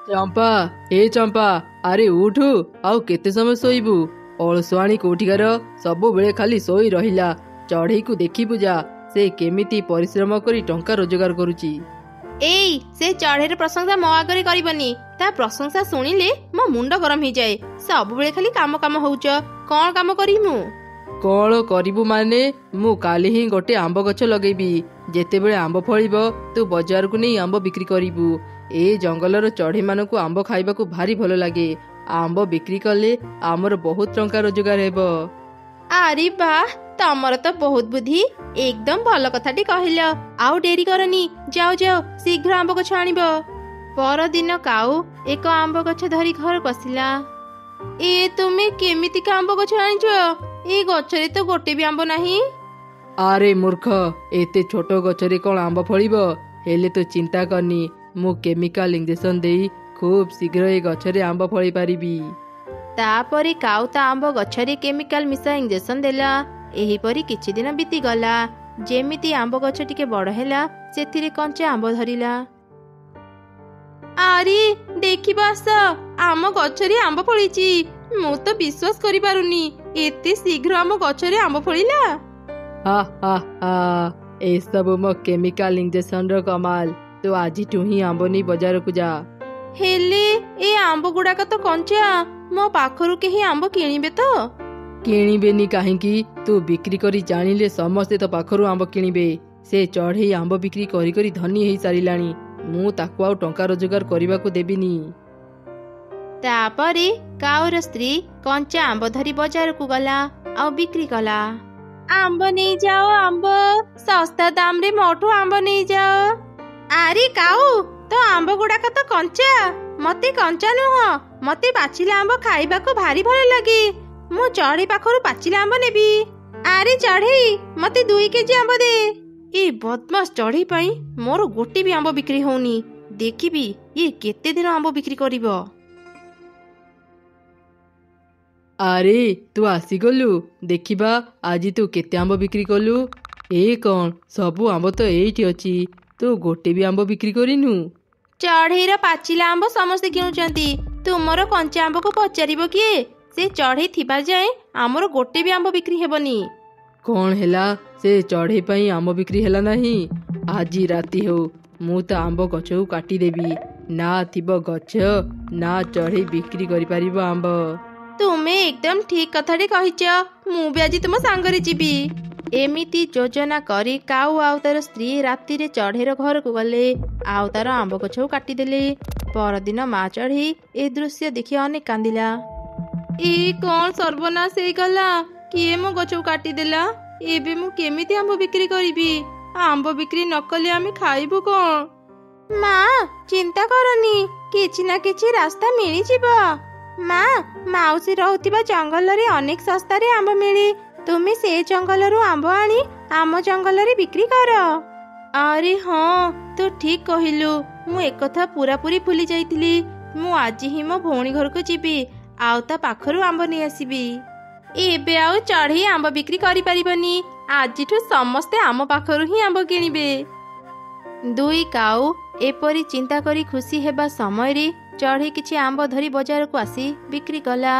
ଚମ୍ପା, ଏ ଚମ୍ପା, ଆରେ ଉଠୁ। ଆଉ କେତେ ସମୟ ଶୋଇବୁ? ଅଳସୁଆଣି କୋଉଠିକାର, ସବୁବେଳେ ଖାଲି ଶୋଇ ରହିଲା। ଚଢ଼େଇକୁ ଦେଖିବୁ ଯା, ସେ କେମିତି ପରିଶ୍ରମ କରି ଟଙ୍କା ରୋଜଗାର କରୁଛି। ଏଇ, ସେ ଚଢ଼େଇର ପ୍ରଶଂସା ମୋ ଆଗରେ କରିବନି। ତା ପ୍ରଶଂସା ଶୁଣିଲେ ମୋ ମୁଣ୍ଡ ଗରମ ହେଇଯାଏ। ସବୁବେଳେ ଖାଲି କାମ କାମ ହଉଛ। କଣ କାମ କରିବି ମୁଁ? କଣ କରିବୁ ମାନେ? ମୁଁ କାଲି ହିଁ ଗୋଟେ ଆମ୍ବ ଗଛ ଲଗେଇବି। ଯେତେବେଳେ ଆମ୍ବ ଫଳିବ ତୁ ବଜାରକୁ ନେଇ ଆମ୍ବ ବିକ୍ରି କରିବୁ। ଏ ଜଙ୍ଗଲର ଚଢ଼େଇମାନଙ୍କୁ ଆମ୍ବ ଖାଇବାକୁ ଭାରି ଭଲ ଲାଗେ। ଆମ୍ବ ବିକ୍ରି କଲେ ଆମର ବହୁତ ଟଙ୍କା ରୋଜଗାର ହେବ। ଆରେ ବାଃ, ତମର ତ ବହୁତ ବୁଦ୍ଧି। ଏକଦମ ଭଲ କଥାଟି କହିଲ। ଆଉ ଡେରି କରନି, ଯାଅ ଯାଅ, ଶୀଘ୍ର ଆମ୍ବ ଗଛ ଆଣିବ। ପରଦିନ କାଉ ଏକ ଆମ୍ବ ଗଛ ଧରି ଘରକୁ ଆସିଲା। ଏ ତୁମେ କେମିତିକା ଆମ୍ବ ଗଛ ଆଣିଛ? ଏଇ ଗଛରେ ତ ଗୋଟେ ବି ଆମ୍ବ ନାହିଁ। ଆରେ ମୂର୍ଖ, ଏତେ ଛୋଟ ଗଛରେ କଣ ଆମ୍ବ ଫଳିବ? ହେଲେ ତୁ ଚିନ୍ତା କରନି, ମୁଁ କେମିକାଲ ଇଞ୍ଜେକ୍ସନ ଦେଇ ଖୁବ୍ ଶୀଘ୍ର ଏ ଗଛରେ ଆମ୍ବ ଫଳି ପାରିବି। ତାପରେ କାଉ ତା ଆମ୍ବ ଗଛରେ କେମିକାଲ ମିଶା ଇଞ୍ଜେକ୍ସନ ଦେଲା। ଏହିପରି କିଛି ଦିନ ବିତିଗଲା। ଯେମିତି ଆମ୍ବ ଗଛ ଟିକେ ବଡ଼ ହେଲା, ସେଥିରେ କଞ୍ଚା ଆମ୍ବ ଧରିଲା। ଆରେ ଦେଖିବ ଆସ, ଆମ ଗଛରେ ଆମ୍ବ ଫଳିଛି। ମୁଁ ତ ବିଶ୍ୱାସ କରିପାରୁନି, ଏତେ ଶୀଘ୍ର ଆମ ଗଛରେ ଆମ୍ବ ଫଳିଲା। ହା ହା ହା, ଏସବୁ ମୋ କେମିକାଲ ଇଞ୍ଜେକ୍ସନର କମାଲ। ତୁ ଆଜିଠୁ ହିଁ ଆମ୍ବ ନେଇ ବଜାରକୁ ଯା। ହେଲେ ଏ ଆମ୍ବ ଗୁଡାକ ତ କଞ୍ଚା। ମୋ ପାଖରୁ କେହି ଆମ୍ବ କିଣିବେ ତ? କିଣିବେନି କାହିଁକି? ତୁ ବିକ୍ରି କରି ଜାଣିଲେ ସମସ୍ତେ ତୋ ପାଖରୁ ଆମ୍ବ କିଣିବେ। ସେ ଚଢ଼େଇ ଆମ୍ବ ବିକ୍ରି କରି କରି ଧନୀ ହେଇ ସାରିଲାଣି। ମୁଁ ତାକୁ ଆଉ ଟଙ୍କା ରୋଜଗାର କରିବାକୁ ଦେବିନି। ତାପରେ କାଉର ସ୍ତ୍ରୀ କଞ୍ଚା ଆମ୍ବ ଧରି ବଜାରକୁ ଗଲା ଆଉ ବିକ୍ରି କଲା। ଆମ୍ବ ନେଇଯାଅ ଆମ୍ବ, ଶସ୍ତା ଦାମରେ ମୋଠୁ ଆମ୍ବ ନେଇଯାଅ। ଆରେ କାଉ, ତ ଆମ୍ବ ଗୁଡାକ ତ କଞ୍ଚା। ମତେ କଞ୍ଚା ନୁହଁ, ମତେ ପାଚିଲା ଆମ୍ବ ଖାଇବାକୁ ଭାରି ଭଲ ଲାଗେ। ମୁଁ ଚଢ଼େଇ ପାଖରୁ ପାଚିଲା ଆମ୍ବ ନେବି। ଆରେ ଚଢ଼େଇ, ମତେ 2 କେଜି ଆମ୍ବ ଦେ। ଏ ବଦମାସ ଚଢ଼େଇ ପାଇଁ ମୋର ଗୋଟେ ବି ଆମ୍ବ ବିକ୍ରି ହଉନି। ଦେଖିବି ଇଏ କେତେ ଦିନ ଆମ୍ବ ବିକ୍ରି କରିବ। ଆରେ ତୁ ଆସିଗଲୁ, ଦେଖିବା ଆଜି ତୁ କେତେ ଆମ୍ବ ବିକ୍ରି କଲୁ। ଏ କଣ, ସବୁ ଆମ୍ବ ତ ଏଇଠି ଅଛି। ତୁ ଗୋଟେ ବି ଆମ୍ବ ବିକ୍ରି କରିନୁ। ଚଢ଼େଇର ପାଚିଲା ଆମ୍ବ ସମସ୍ତେ କିଣୁଛନ୍ତି। ତୁମର କଞ୍ଚା ଆମ୍ବକୁ ପଚାରିବ କିଏ? ସେ ଚଢ଼େଇ ଥିବା ଯାଏ ଆମର ଗୋଟେ ବି ଆମ୍ବ ବିକ୍ରି ହେବନି। କଣ ହେଲା? ସେ ଚଢ଼େଇ ପାଇଁ ଆମ୍ବ ବିକ୍ରି ହେଲା ନାହିଁ? ଆଜି ରାତି ହଉ, ମୁଁ ତ ଆମ୍ବ ଗଛକୁ କାଟିଦେବି। ନା ଥିବ ଗଛ, ନା ଚଢ଼େଇ ବିକ୍ରି କରିପାରିବ ଆମ୍ବ। ତୁମେ ଏକଦମ ଠିକ କଥାଟି କହିଛ। ମୁଁ ବି ଆଜି ତୁମ ସାଙ୍ଗରେ ଯିବି। ଏମିତି ଯୋଜନା କରି କାଉ ଆଉ ତାର ସ୍ତ୍ରୀ ରାତିରେ ଚଢ଼େଇର ଘରକୁ ଗଲେ ଆଉ ତାର ଆମ୍ବ ଗଛକୁ କାଟିଦେଲେ। ପରଦିନ ମା ଚଢ଼େଇ ଏ ଦୃଶ୍ୟ ଦେଖି ଅନେକ କାନ୍ଦିଲା। ଏ କଣ ସର୍ବନାଶ ହେଇଗଲା? କିଏ ମୋ ଗଛକୁ କାଟିଦେଲା? ଏବେ ମୁଁ କେମିତି ଆମ୍ବ ବିକ୍ରି କରିବି? ଆମ୍ବ ବିକ୍ରି ନ କଲେ ଆମେ ଖାଇବୁ କଣ? ମା, ଚିନ୍ତା କରନି, କିଛି ନା କିଛି ରାସ୍ତା ମିଳିଯିବ। ମା, ମାଉସୀ ରହୁଥିବା ଜଙ୍ଗଲରେ ଅନେକ ଶସ୍ତାରେ ଆମ୍ବ ମିଳେ। ତୁମେ ସେ ଜଙ୍ଗଲରୁ ଆମ୍ବ ଆଣି ଆମ ଜଙ୍ଗଲରେ ବିକ୍ରି କର। ଆରେ ହଁ, ତୁ ଠିକ କହିଲୁ। ମୁଁ ଏକଥା ପୁରାପୁରି ଭୁଲି ଯାଇଥିଲି। ମୁଁ ଆଜି ହିଁ ମୋ ଭଉଣୀ ଘରକୁ ଯିବି ଆଉ ତା ପାଖରୁ ଆମ୍ବ ନେଇ ଆସିବି। ଏବେ ଆଉ ଚଢ଼େଇ ଆମ୍ବ ବିକ୍ରି କରିପାରିବନି। ଆଜିଠୁ ସମସ୍ତେ ଆମ ପାଖରୁ ହିଁ ଆମ୍ବ କିଣିବେ। 2 କାଉ ଏପରି ଚିନ୍ତା କରି ଖୁସି ହେବା ସମୟରେ ଚଢ଼େଇ କିଛି ଆମ୍ବ ଧରି ବଜାରକୁ ଆସି ବିକ୍ରି କଲା।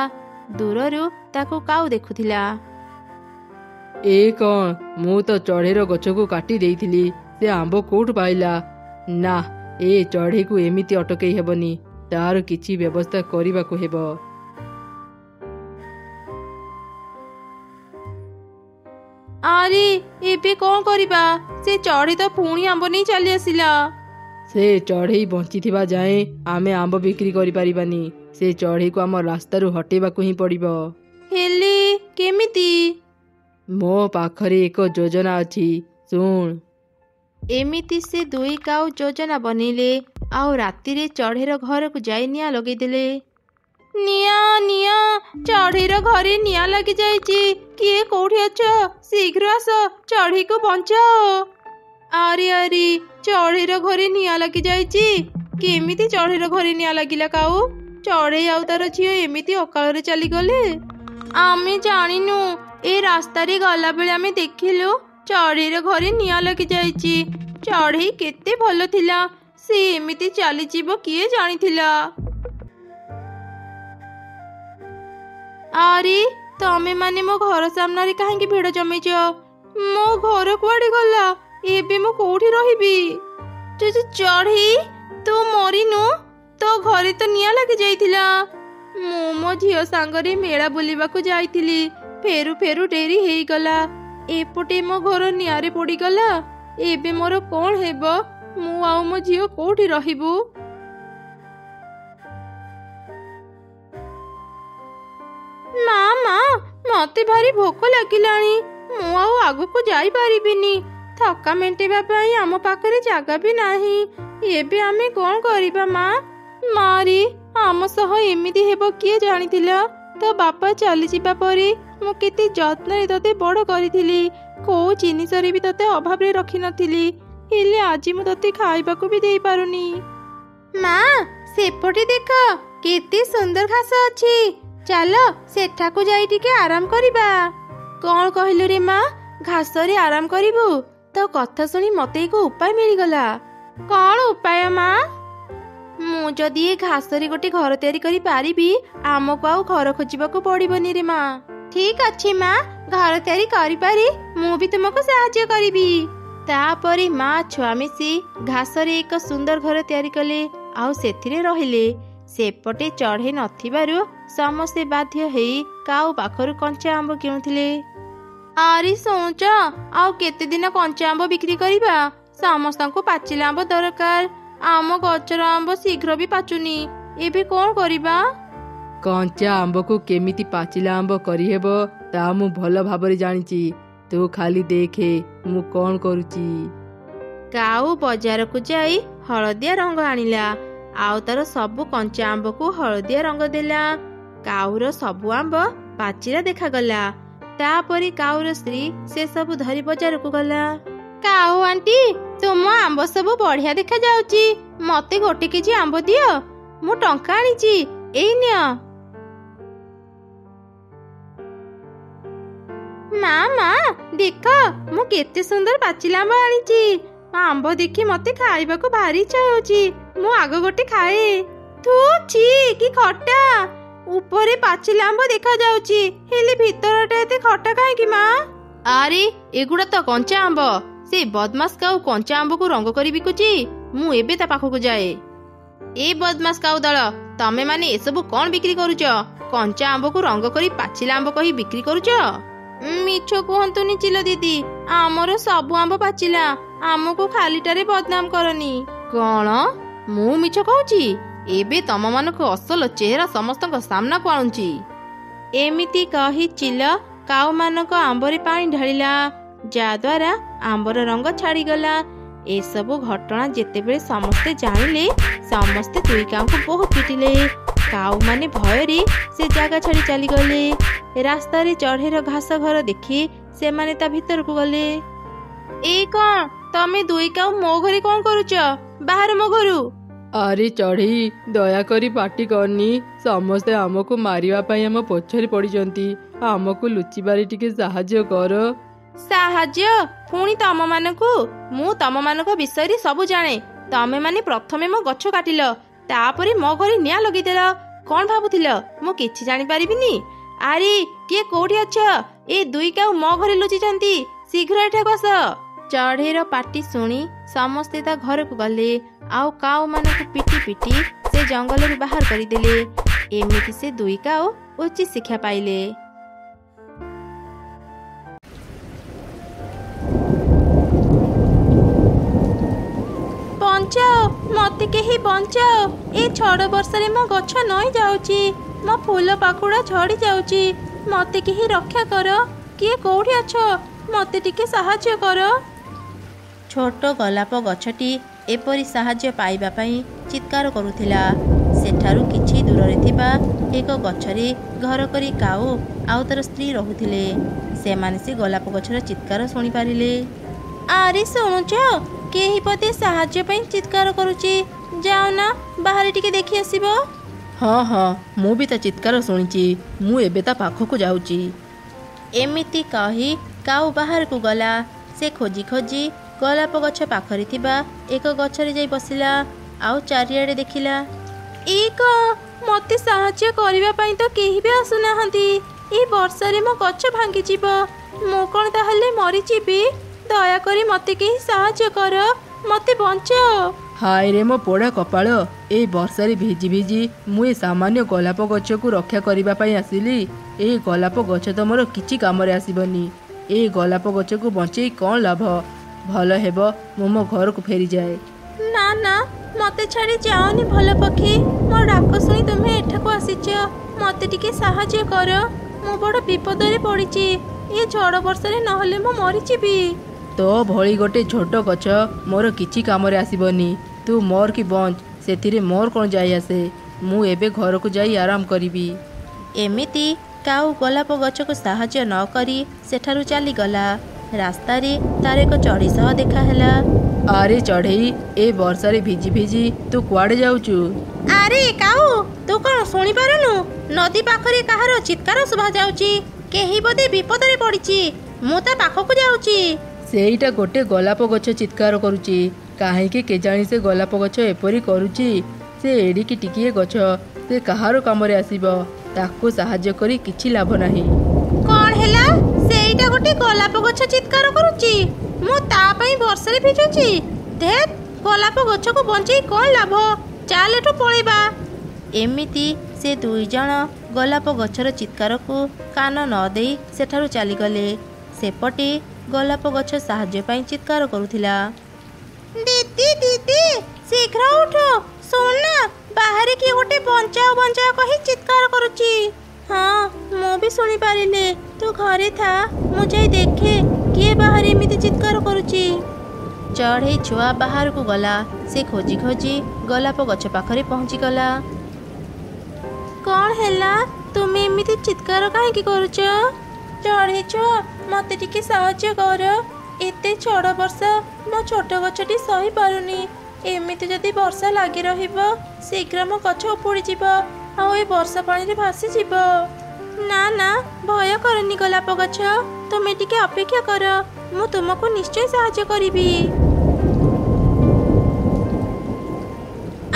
ଦୂରରୁ ତାକୁ କାଉ ଦେଖୁଥିଲା। ଏ କ'ଣ, ମୁଁ ତ ଚଢ଼େଇର ଗଛକୁ କାଟି ଦେଇଥିଲି। ସେ ଆମ୍ବ କୋଉଠୁ ପାଇଲା? ନା, ଏ ଚଢ଼େଇକୁ ଏମିତି ଅଟକେଇ ହେବନି, ତାର କିଛି ବ୍ୟବସ୍ଥା କରିବାକୁ ହେବ। ଆରେ ଏବେ କ'ଣ କରିବା? ସେ ଚଢ଼େଇ ତ ପୁଣି ଆମ୍ବ ନେଇ ଚାଲି ଆସିଲା। ସେ ଚଢ଼େଇ ବଞ୍ଚିଥିବା ଯାଏଁ ଆମେ ଆମ୍ବ ବିକ୍ରି କରିପାରିବାନି। ସେ ଚଢ଼େଇକୁ ଆମ ରାସ୍ତାରୁ ହଟେଇବାକୁ ହିଁ ପଡ଼ିବ। ହେଲେ କେମିତି? ମୋ ପାଖରେ ଏକ ଯୋଜନା ଅଛି, ଶୁଣ। ଏମିତି ସେ ଦୁଇ କାଉ ଯୋଜନା ବନେଇଲେ ଆଉ ରାତିରେ ଚଢ଼େଇର ଘରକୁ ଯାଇ ନିଆଁ ଲଗେଇଦେଲେ। ନିଆଁ ନିଆଁ, ଚଢ଼େଇର ଘରେ ନିଆଁ ଲାଗିଯାଇଛି। କିଏ କୋଉଠି ଅଛ? ଶୀଘ୍ର ଆସ, ଚଢ଼େଇକୁ ବଞ୍ଚାଅ। ଆରେ ଆରେ, ଚଢ଼େଇର ଘରେ ନିଆଁ ଲାଗିଯାଇଛି। କେମିତି ଚଢ଼େଇର ଘରେ ନିଆଁ ଲାଗିଲା କାଉ? ଚଢ଼େଇ ଆଉ ତାର ଝିଅ ଏମିତି ଅକାଳରେ ଚାଲିଗଲେ? ଆମେ ଜାଣିନୁ। ଏ ରାସ୍ତାରେ ଗଲାବେଳେ ଆମେ ଦେଖିଲୁ ଚଢ଼େଇର ଘରେ ନିଆଁ ଲାଗିଯାଇଛି। ଚଢ଼େଇ କେତେ ଭଲ ଥିଲା, ସେ ଏମିତି ଚାଲିଯିବ କିଏ ଜାଣିଥିଲା? ଆରେ ତମେ ମାନେ ମୋ ଘର ସାମ୍ନାରେ କାହିଁକି ଭିଡ଼ ଜମେଇଛ? ମୋ ଘର କୁଆଡ଼େ ଗଲା? ଏବେ ମୁଁ କୋଉଠି ରହିବି? ଚଢ଼େଇ, ତୁ ମରିନୁ? ତୋ ଘରେ ତ ନିଆଁ ଲାଗି ଯାଇଥିଲା। ମୁଁ ମୋ ଝିଅ ସାଙ୍ଗରେ ମେଳା ବୁଲିବାକୁ ଯାଇଥିଲି। ଫେରୁ ଫେରୁ ଡେରି ହେଇଗଲା। ଏପଟେ ମୋ ଘର ନିଆଁରେ ପୋଡ଼ିଗଲା। ଏବେ ମୋର କ'ଣ ହେବ? ମୁଁ ଆଉ ମୋ ଝିଅ କୋଉଠି ରହିବୁ? ମା, ମତେ ଭାରି ଭୋକ ଲାଗିଲାଣି। ମୁଁ ଆଉ ଆଗକୁ ଯାଇପାରିବିନି। ଥକା ମେଣ୍ଟେଇବା ପାଇଁ ଆମ ପାଖରେ ଜାଗା ବି ନାହିଁ। ଏବେ ଆମେ କ'ଣ କରିବା ମା? ମାରି, ଆମ ସହ ଏମିତି ହେବ କିଏ ଜାଣିଥିଲା? ତୋ ବାପା ଚାଲିଯିବା ପରେ ମୁଁ କେତେ ଯତ୍ନରେ ତତେ ବଡ଼ କରିଥିଲି। କୋଉ ଜିନିଷରେ ବି ତତେ ଅଭାବରେ ରଖିନଥିଲି। ହେଲେ ଆଜି ମୁଁ ତତେ ଖାଇବାକୁ ବି ଦେଇପାରୁନି। ମା, ସେପଟେ ଦେଖ, କେତେ ସୁନ୍ଦର ଘାସ ଅଛି। ଚାଲ ସେଠାକୁ ଯାଇ ଟିକେ ଆରାମ କରିବା। କ'ଣ କହିଲୁ ରେ ମା? ଘାସରେ ଆରାମ କରିବୁ? ତୋ କଥା ଶୁଣି ମତେ ଏକ ଉପାୟ ମିଳିଗଲା। କ'ଣ ଉପାୟ ମା? ମୁଁ ଯଦି ଏ ଘାସରେ ଗୋଟେ ଘର ତିଆରି କରି ପାରିବି, ଆମକୁ ଆଉ ଘର ଖୋଜିବାକୁ ପଡ଼ିବନି ରେ ମା। ଠିକ୍ ଅଛି ମା, ଘର ତିଆରି କରିପାରି ମୁଁ ବି ତୁମକୁ ସାହାଯ୍ୟ କରିବି। ତାପରେ ମା ଛୁଆ ମିଶି ଘାସରେ ଏକ ସୁନ୍ଦର ଘର ତିଆରି କଲେ ଆଉ ସେଥିରେ ରହିଲେ। ସେପଟେ ଚଢ଼େଇ ନଥିବାରୁ ସମସ୍ତେ ବାଧ୍ୟ ହେଇ କାଉ ପାଖରୁ କଞ୍ଚା ଆମ୍ବ କିଣୁଥିଲେ। ଆରେ ଶୁଣୁଛ, ଆଉ କେତେ ଦିନ କଞ୍ଚା ଆମ୍ବ ବିକ୍ରି କରିବା? ସମସ୍ତଙ୍କୁ ପାଚିଲା ଆମ୍ବ ଦରକାର। ଆମ ଗଛର ଆମ୍ବ ଶୀଘ୍ର ବି ପାଚୁନି। ଏବେ କ'ଣ କରିବା? କଞ୍ଚା ଆମ୍ବକୁ କେମିତି ପାଚିଲା ଆମ୍ବ କରିହେବ ତା ମୁଁ ଭଲ ଭାବରେ ଜାଣିଛି। ତୁ ଖାଲି ଦେଖେ ମୁଁ କ'ଣ କରୁଛି। କାଉ ବଜାରକୁ ଯାଇ ହଳଦିଆ ରଙ୍ଗ ଆଣିଲା ଆଉ ତାର ସବୁ କଞ୍ଚା ଆମ୍ବକୁ ହଳଦିଆ ରଙ୍ଗ ଦେଲା। କାଉର ସବୁ ଆମ୍ବ ପାଚିଲା ଦେଖାଗଲା। ତାପରେ କାଉର ସ୍ତ୍ରୀ ସେ ସବୁ ଧରି ବଜାରକୁ ଗଲା। କାଉ ଆଣ୍ଟି, ତୁମ ଆମ୍ବ ସବୁ ବଢିଆ ଦେଖାଯାଉଛି। ମତେ 1 କେଜି ଆମ୍ବ ଦିଅ। ମୁଁ ଟଙ୍କା ଆଣିଛି, ଏଇ ନିଅ। ମା, ଦେଖ ମୁଁ କେତେ ସୁନ୍ଦର ପାଚିଲା ଆମ୍ବ ଆଣିଛି। ଆମ୍ବ ଦେଖି ମତେ ଖାଇବାକୁ ଭାରି ଇଚ୍ଛା ହେଉଛି। ମୁଁ ଆଗ ଗୋଟେ ଖାଏ। ତୁ ଛି, କି ଖଟା! ଉପରେ ପାଚିଲା ଆମ୍ବ ଦେଖାଯାଉଛି, ହେଲେ ଭିତରଟା ଏତେ ଖଟା କାହିଁକି ମା? ଆରେ ଏଗୁଡ଼ା ତ କଞ୍ଚା ଆମ୍ବ। ସେ ବଦମାସ କାଉ କଞ୍ଚା ଆମ୍ବକୁ ରଙ୍ଗ କରି ବିକୁଛି। ମୁଁ ଏବେ ତା ପାଖକୁ ଯାଏ। ଏ ବଦମାସ କାଉ ଦଳ, ତମେ ମାନେ ଏସବୁ କ'ଣ ବିକ୍ରି କରୁଛ? କଞ୍ଚା ଆମ୍ବକୁ ରଙ୍ଗ କରି ପାଚିଲା ଆମ୍ବ କହି ବିକ୍ରି କରୁଛ? ମିଛ କୁହନ୍ତୁନି ଚିଲ ଦିଦି, ଆମର ସବୁ ଆମ୍ବ ପାଚିଲା। ଆମକୁ ଖାଲିଟାରେ ବଦନାମ କରନି। କ'ଣ ମୁଁ ମିଛ କହୁଛି? ଏବେ ତମମାନଙ୍କୁ ଅସଲ ଚେହେରା ସମସ୍ତଙ୍କ ସାମ୍ନାକୁ ଆଣୁଛି। ଏମିତି କହି ଚିଲ କାଉମାନଙ୍କ ଆମ୍ବରେ ପାଣି ଢାଳିଲା, ଯାହାଦ୍ୱାରା ଆମ୍ବର ରଙ୍ଗ ଛାଡ଼ିଗଲା। ଏସବୁ ଘଟଣା ଯେତେବେଳେ ସମସ୍ତେ ଜାଣିଲେ, ସମସ୍ତେ ଦୁଇ କାଉଙ୍କୁ ବହୁତ ପିଟିଲେ। କାଉମାନେ ଭୟରେ ସେ ଜାଗା ଛାଡ଼ି ଚାଲିଗଲେ। ରାସ୍ତାରେ ଚଢ଼େଇର ଘାସ ଘର ଦେଖି ସେମାନେ ତା ଭିତରକୁ ଗଲେ। ଏଇ କ'ଣ, ତମେ ଦୁଇ କାଉ ମୋ ଘରେ କ'ଣ କରୁଛ? ବାହାର ମୋ ଘରୁ। ଆରେ ଚଢ଼େଇ, ଦୟାକରି ପାଟି କରନି। ସମସ୍ତେ ଆମକୁ ମାରିବା ପାଇଁ ଆମ ପଛରେ ପଡ଼ିଛନ୍ତି। ଆମକୁ ଲୁଚିବାରେ ଟିକେ ସାହାଯ୍ୟ କର। ସାହାଯ୍ୟ? ପୁଣି ତମମାନଙ୍କୁ? ମୁଁ ତମମାନଙ୍କ ବିଷୟରେ ସବୁ ଜାଣେ। ତମେମାନେ ପ୍ରଥମେ ମୋ ଗଛ କାଟିଲ, ତାପରେ ମୋ ଘରେ ନିଆଁ ଲଗେଇଦେଲ। କ'ଣ ଭାବୁଥିଲ ମୁଁ କିଛି ଜାଣିପାରିବିନି? ଆରେ କିଏ କୋଉଠି ଅଛ? ଏ ଦୁଇ କାଉ ମୋ ଘରେ ଲୁଚିଛନ୍ତି, ଶୀଘ୍ର ଏଠାକୁ ଆସ। ଚଢ଼େଇର ପାଟି ଶୁଣି ସମସ୍ତେ ତା ଘରକୁ ଗଲେ ଆଉ କାଉ ମାନଙ୍କୁ ପିଟି ପିଟି ସେ ଜଙ୍ଗଲରୁ ବାହାର କରିଦେଲେ। ଏମିତି ସେ ଦୁଇ କାଉ ଉଚିତ ଶିକ୍ଷା ପାଇଲେ। ବଞ୍ଚାଅ, ମତେ କେହି ବଞ୍ଚାଅ। ଏ ଝଡ଼ ବର୍ଷାରେ ମୋ ଗଛ ନଇଁ ଯାଉଛି, ମୋ ଫୁଲ ପାଖୁଡ଼ା ଝଡ଼ି ଯାଉଛି। ମତେ କେହି ରକ୍ଷା କର। କିଏ କୋଉଠି ଅଛ? ମତେ ଟିକେ ସାହାଯ୍ୟ କର। ଛୋଟ ଗୋଲାପ ଗଛଟି ଏପରି ସାହାଯ୍ୟ ପାଇବା ପାଇଁ ଚିତ୍କାର କରୁଥିଲା। ସେଠାରୁ କିଛି ଦୂରରେ ଥିବା ଏକ ଗଛରେ ଘର କରି କାଉ ଆଉ ତାର ସ୍ତ୍ରୀ ରହୁଥିଲେ। ସେମାନେ ସେ ଗୋଲାପ ଗଛର ଚିତ୍କାର ଶୁଣିପାରିଲେ। ଆରେ ଶୁଣୁଛ, କେହି ବୋଧେ ସାହାଯ୍ୟ ପାଇଁ ଚିତ୍କାର କରୁଛି। ଯାଅ ନା ବାହାରେ ଟିକେ ଦେଖି ଆସିବ। ହଁ ହଁ, ମୁଁ ବି ତା ଚିତ୍କାର ଶୁଣିଛି। ମୁଁ ଏବେ ତା ପାଖକୁ ଯାଉଛି। ଏମିତି କହି କାଉ ବାହାରକୁ ଗଲା। ସେ ଖୋଜି ଖୋଜି ଗୋଲାପ ଗଛ ପାଖରେ ଥିବା ଏକ ଗଛରେ ଯାଇ ବସିଲା ଆଉ ଚାରିଆଡ଼େ ଦେଖିଲା। ମତେ ସାହାଯ୍ୟ କରିବା ପାଇଁ ତ କେହି ବି ଆସୁନାହାନ୍ତି। ଏ ବର୍ଷାରେ ମୋ ଗଛ ଭାଙ୍ଗିଯିବ। ମୁଁ କ'ଣ ତାହେଲେ ମରିଯିବି? ଦୟାକରି ମତେ କେହି ସାହାଯ୍ୟ କର, ମତେ ବଞ୍ଚାଅ। ହାୟ ରେ ମୋ ପୋଡ଼ା କପାଳ, ଏଇ ବର୍ଷାରେ ଭିଜି ଭିଜି ମୁଁ ଏ ସାମାନ୍ୟ ଗୋଲାପ ଗଛକୁ ରକ୍ଷା କରିବା ପାଇଁ ଆସିଲି। ଏଇ ଗୋଲାପ ଗଛ ତ ମୋର କିଛି କାମରେ ଆସିବନି। ଏଇ ଗୋଲାପ ଗଛକୁ ବଞ୍ଚେଇ କ'ଣ ଲାଭ? ଭଲ ହେବ ମୁଁ ମୋ ଘରକୁ ଫେରିଯାଏ। ନା ନା, ମତେ ଛାଡ଼ି ଯାଅନି ଭଲ ପକ୍ଷୀ। ମୋ ଡାକ ଶୁଣି ତୁମେ ଏଠାକୁ ଆସିଛ। ମତେ ଟିକେ ସାହାଯ୍ୟ କର। ମୁଁ ବଡ଼ ବିପଦରେ ପଡ଼ିଛି। ଏ ଝଡ଼ ବର୍ଷାରେ ନହେଲେ ମୁଁ ମରିଯିବି। ତୋ ଭଳି ଗୋଟେ ଛୋଟ ଗଛ ମୋର କିଛି କାମରେ ଆସିବନି। ତୁ ମର କି ବଞ୍ଚ, ସେଥିରେ ମୋର କ'ଣ ଯାଇ ଆସେ। ମୁଁ ଏବେ ଘରକୁ ଯାଇ ଆରାମ କରିବି। ଏମିତି କାଉ ଗୋଲାପ ଗଛକୁ ସାହାଯ୍ୟ ନ କରି ସେଠାରୁ ଚାଲିଗଲା। ରାସ୍ତାରେ ତାର ଏକ ଚଢ଼େଇ ସହ ଦେଖା ହେଲା। ଆରେ ଚଢ଼େଇ, ଏ ବର୍ଷାରେ ଭିଜି ଭିଜି ତୁ କୁଆଡ଼େ ଯାଉଛୁ? ଆରେ କାଉ, ତୁ କ'ଣ ଶୁଣିପାରୁନୁ? ନଦୀ ପାଖରେ କାହାର ଚିତ୍କାର ଶୁଭାଯାଉଛି। କେହି ବୋଧେ ବିପଦରେ ପଡ଼ିଛି। ମୁଁ ତା ପାଖକୁ ଯାଉଛି। ସେଇଟା ଗୋଟେ ଗୋଲାପ ଗଛ ଚିତ୍କାର କରୁଛି। କାହିଁକି କେଜାଣି ସେ ଗୋଲାପ ଗଛ ଏପରି କରୁଛି? ସେ ଏଡ଼ିକି ଟିକିଏ ଗଛ, ସେ କାହାର କାମରେ ଆସିବ? ତାକୁ ସାହାଯ୍ୟ କରି କିଛି ଲାଭ ନାହିଁ। କ'ଣ ହେଲା? ସେଇଟା ଗୋଟେ ଗୋଲାପ ଗଛ ଚିତ୍କାର କରୁଛି। ମୁଁ ତା ପାଇଁ ବର୍ଷାରେ ଭିଜୁଛି। ଧେତ୍, ଗୋଲାପ ଗଛକୁ ବଞ୍ଚେଇ କ'ଣ ଲାଭ? ଚାଲ ଏଠୁ ପଳେଇବା। ଏମିତି ସେ ଦୁଇ ଜଣ ଗୋଲାପ ଗଛର ଚିତ୍କାରକୁ କାନ ନ ଦେଇ ସେଠାରୁ ଚାଲିଗଲେ। ସେପଟେ ଗୋଲାପ ଗଛ ସାହାଯ୍ୟ ପାଇଁ ଚିତ୍କାର କରୁଥିଲା। ଦିଦି ଦିଦି, ଶୀଘ୍ର ଉଠ। ଶୁଣ ନା, ବାହାରେ କିଏ ଗୋଟେ ବଞ୍ଚାଅ ବଞ୍ଚାଅ କହି ଚିତ୍କାର କରୁଛି। ହଁ, ମୁଁ ବି ଶୁଣିପାରିଲି। ତୁ ଘରେ ଥା, ମୁଁ ଯାଇ ଦେଖେ କିଏ ବାହାରେ ଏମିତି ଚିତ୍କାର କରୁଛି। ଚଢ଼େଇ ଛୁଆ ବାହାରକୁ ଗଲା। ସେ ଖୋଜି ଖୋଜି ଗୋଲାପ ଗଛ ପାଖରେ ପହଞ୍ଚିଗଲା। କ'ଣ ହେଲା? ତୁମେ ଏମିତି ଚିତ୍କାର କାହିଁକି କରୁଛ? ଚଢ଼େଇ ଛୁଆ, ମତେ ଟିକେ ସାହାଯ୍ୟ କର। ଏତେ ଝଡ଼ ବର୍ଷା ମୋ ଛୋଟ ଗଛଟି ସହିପାରୁନି। ଏମିତି ଯଦି ବର୍ଷା ଲାଗି ରହିବ, ଶୀଘ୍ର ମୋ ଗଛ ଉପୁଡ଼ିଯିବ ଆଉ ଏ ବର୍ଷା ପାଣିରେ ଭାସିଯିବ। ନା ନା, ଭୟ କରନି ଗୋଲାପ ଗଛ। ତୁମେ ଟିକେ ଅପେକ୍ଷା କର, ମୁଁ ତୁମକୁ ନିଶ୍ଚୟ ସାହାଯ୍ୟ କରିବି।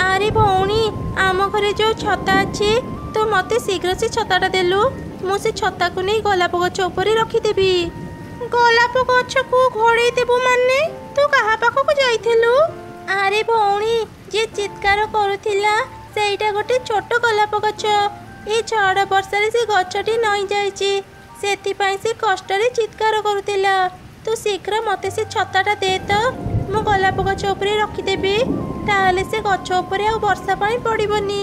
ଆରେ ଭଉଣୀ, ଆମ ଘରେ ଯେଉଁ ଛତା ଅଛି, ତୁ ମତେ ଶୀଘ୍ର ସେ ଛତାଟା ଦେଲୁ। ମୁଁ ସେ ଛତାକୁ ନେଇ ଗୋଲାପ ଗଛ ଉପରେ ରଖିଦେବି। ଗୋଲାପ ଗଛକୁ ଘୋଡ଼େଇ ଦେବୁ ମାନେ? ତୁ କାହା ପାଖକୁ ଯାଇଥିଲୁ? ଆରେ ଭଉଣୀ, ଯିଏ ଚିତ୍କାର କରୁଥିଲା ସେଇଟା ଗୋଟେ ଛୋଟ ଗୋଲାପ ଗଛ। ଏ ଝଡ଼ ବର୍ଷାରେ ସେ ଗଛଟି ନଇଁ ଯାଇଛି, ସେଥିପାଇଁ ସେ କଷ୍ଟରେ ଚିତ୍କାର କରୁଥିଲା। ତୁ ଶୀଘ୍ର ମତେ ସେ ଛତାଟା ଦେ ତ, ମୁଁ ଗୋଲାପ ଗଛ ଉପରେ ରଖିଦେବି। ତାହେଲେ ସେ ଗଛ ଉପରେ ଆଉ ବର୍ଷା ପାଣି ପଡ଼ିବନି।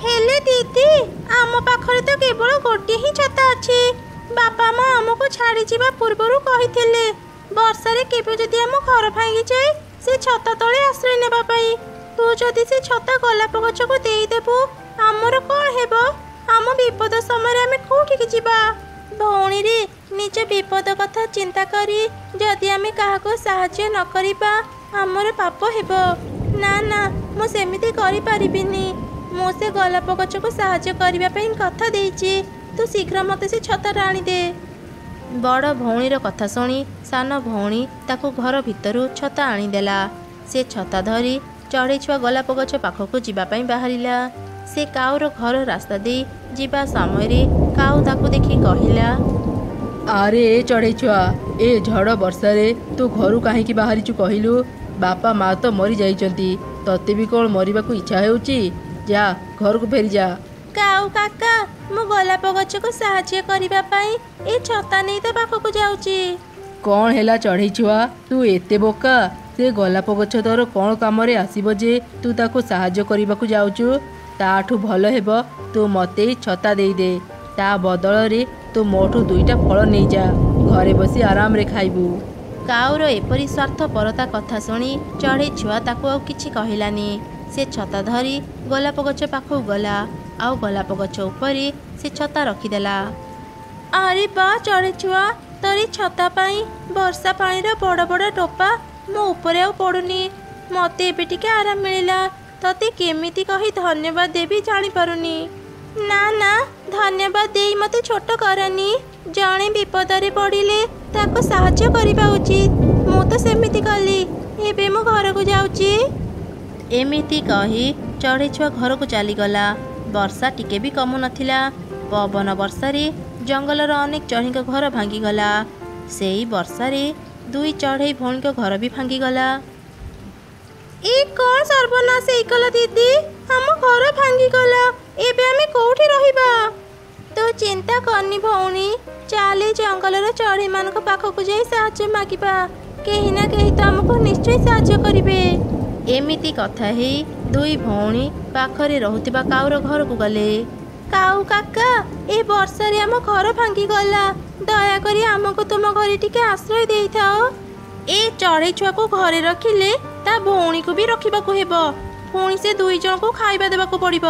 ହେଲେ ଦିଦି, ଆମ ପାଖରେ ତ କେବଳ ଗୋଟିଏ ହିଁ ଛତା ଅଛି। ବାପା ମା ଆମକୁ ଛାଡ଼ିଯିବା ପୂର୍ବରୁ କହିଥିଲେ ବର୍ଷାରେ କେବେ ଯଦି ଆମ ଘର ଭାଙ୍ଗିଯାଏ ସେ ଛତା ତଳେ ଆଶ୍ରୟ ନେବା ପାଇଁ। ତୁ ଯଦି ସେ ଛତା ଗୋଲାପ ଗଛକୁ ଦେଇଦେବୁ, ଆମର କ'ଣ ହେବ? ଆମ ବିପଦ ସମୟରେ ଆମେ କୋଉଠିକି ଯିବା? ଭଉଣୀରେ, ନିଜ ବିପଦ କଥା ଚିନ୍ତା କରି ଯଦି ଆମେ କାହାକୁ ସାହାଯ୍ୟ ନ କରିବା, ଆମର ପାପ ହେବ। ନା ନା, ମୁଁ ସେମିତି କରିପାରିବିନି। ମୁଁ ସେ ଗୋଲାପ ଗଛକୁ ସାହାଯ୍ୟ କରିବା ପାଇଁ କଥା ଦେଇଛି। ତୁ ଶୀଘ୍ର ମୋତେ ସେ ଛତାଟା ଆଣିଦେ। ବଡ଼ ଭଉଣୀର କଥା ଶୁଣି ସାନ ଭଉଣୀ ତାକୁ ଘର ଭିତରୁ ଛତା ଆଣିଦେଲା। ସେ ଛତା ଧରି ଚଢ଼େଇ ଛୁଆ ଗୋଲାପ ଗଛ ପାଖକୁ ଯିବା ପାଇଁ ବାହାରିଲା। ସେ କାଉର ଘର ରାସ୍ତା ଦେଇ ଯିବା ସମୟରେ କାଉ ତାକୁ ଦେଖି କହିଲା, ଆରେ ଏ ଚଢ଼େଇ ଛୁଆ, ଏ ଝଡ଼ ବର୍ଷାରେ ତୁ ଘରୁ କାହିଁକି ବାହାରିଛୁ କହିଲୁ? ବାପା ମା ତ ମରି ଯାଇଛନ୍ତି, ତତେ ବି କ'ଣ ମରିବାକୁ ଇଚ୍ଛା ହେଉଛି? ଯା ଘରକୁ ଫେରିଯା। କାଉ କାକା, ମୁଁ ଗୋଲାପ ଗଛକୁ ସାହାଯ୍ୟ କରିବା ପାଇଁ ଏ ଛତା ନେଇ ତା ପାଖକୁ ଯାଉଛି। କ'ଣ ହେଲା ଚଢ଼େଇ ଛୁଆ, ତୁ ଏତେ ବୋକା? ସେ ଗୋଲାପ ଗଛ ତୋର କ'ଣ କାମରେ ଆସିବ ଯେ ତୁ ତାକୁ ସାହାଯ୍ୟ କରିବାକୁ ଯାଉଛୁ? ତାଠୁ ଭଲ ହେବ ତୁ ମୋତେ ଛତା ଦେଇଦେ, ତା ବଦଳରେ ତୁ ମୋଠୁ 2ଟା ଫଳ ନେଇଯା, ଘରେ ବସି ଆରାମରେ ଖାଇବୁ। କାଉର ଏପରି ସ୍ୱାର୍ଥପରତା କଥା ଶୁଣି ଚଢ଼େଇ ଛୁଆ ତାକୁ ଆଉ କିଛି କହିଲାନି। ସେ ଛତା ଧରି ଗୋଲାପ ଗଛ ପାଖକୁ ଗଲା ଆଉ ଗୋଲାପ ଗଛ ଉପରେ ସେ ଛତା ରଖିଦେଲା। ଆରେ ବା ଚଢ଼େଇ ଛୁଆ, ତୋରି ଛତା ପାଇଁ ବର୍ଷା ପାଣିର ବଡ଼ ବଡ଼ ଟୋପା ମୋ ଉପରେ ଆଉ ପଡ଼ୁନି। ମୋତେ ଏବେ ଟିକେ ଆରାମ ମିଳିଲା। ତତେ କେମିତି କହି ଧନ୍ୟବାଦ ଦେବି ଜାଣିପାରୁନି। ନା ନା, ଧନ୍ୟବାଦ ଦେଇ ମୋତେ ଛୋଟ କରନି। ଜଣେ ବିପଦରେ ପଡ଼ିଲେ ତାକୁ ସାହାଯ୍ୟ କରିବା ଉଚିତ। ମୁଁ ତ ସେମିତି କଲି। ଏବେ ମୁଁ ଘରକୁ ଯାଉଛି। ଏମିତି କହି ଚଢ଼େଇ ଛୁଆ ଘରକୁ ଚାଲିଗଲା। ବର୍ଷା ଟିକେ ବି କମୁନଥିଲା। ପବନ ବର୍ଷାରେ ଜଙ୍ଗଲର ଅନେକ ଚଢ଼େଇଙ୍କ ଘର ଭାଙ୍ଗିଗଲା। ସେଇ ବର୍ଷାରେ 2 ଚଢ଼େଇ ଭଉଣୀଙ୍କ ଘର ବି ଭାଙ୍ଗିଗଲା। ଏ କ'ଣ ସର୍ବନାଶ ହେଇଗଲା ଦିଦି, ଆମ ଘର ଭାଙ୍ଗିଗଲା। ଏବେ ଆମେ କୋଉଠି ରହିବା? ତୁ ଚିନ୍ତା କରନି ଭଉଣୀ, ଚାଲେ ଜଙ୍ଗଲର ଚଢ଼େଇମାନଙ୍କ ପାଖକୁ ଯାଇ ସାହାଯ୍ୟ ମାଗିବା। କେହି ନା କେହି ତ ଆମକୁ ନିଶ୍ଚୟ ସାହାଯ୍ୟ କରିବେ। ଏମିତି କଥା ହେଇ 2 ଭଉଣୀ ପାଖରେ ରହୁଥିବା କାଉର ଘରକୁ ଗଲେ। କାଉ କାକା, ଏ ବର୍ଷାରେ ଆମ ଘର ଭାଙ୍ଗିଗଲା। ଦୟାକରି ଆମକୁ ତୁମ ଘରେ ଟିକେ ଆଶ୍ରୟ ଦେଇଥାଅ। ଏ ଚଢ଼େଇ ଛୁଆକୁ ଘରେ ରଖିଲେ ତା ଭଉଣୀକୁ ବି ରଖିବାକୁ ହେବ। ପୁଣି ସେ 2 ଜଣଙ୍କୁ ଖାଇବା ଦେବାକୁ ପଡ଼ିବ।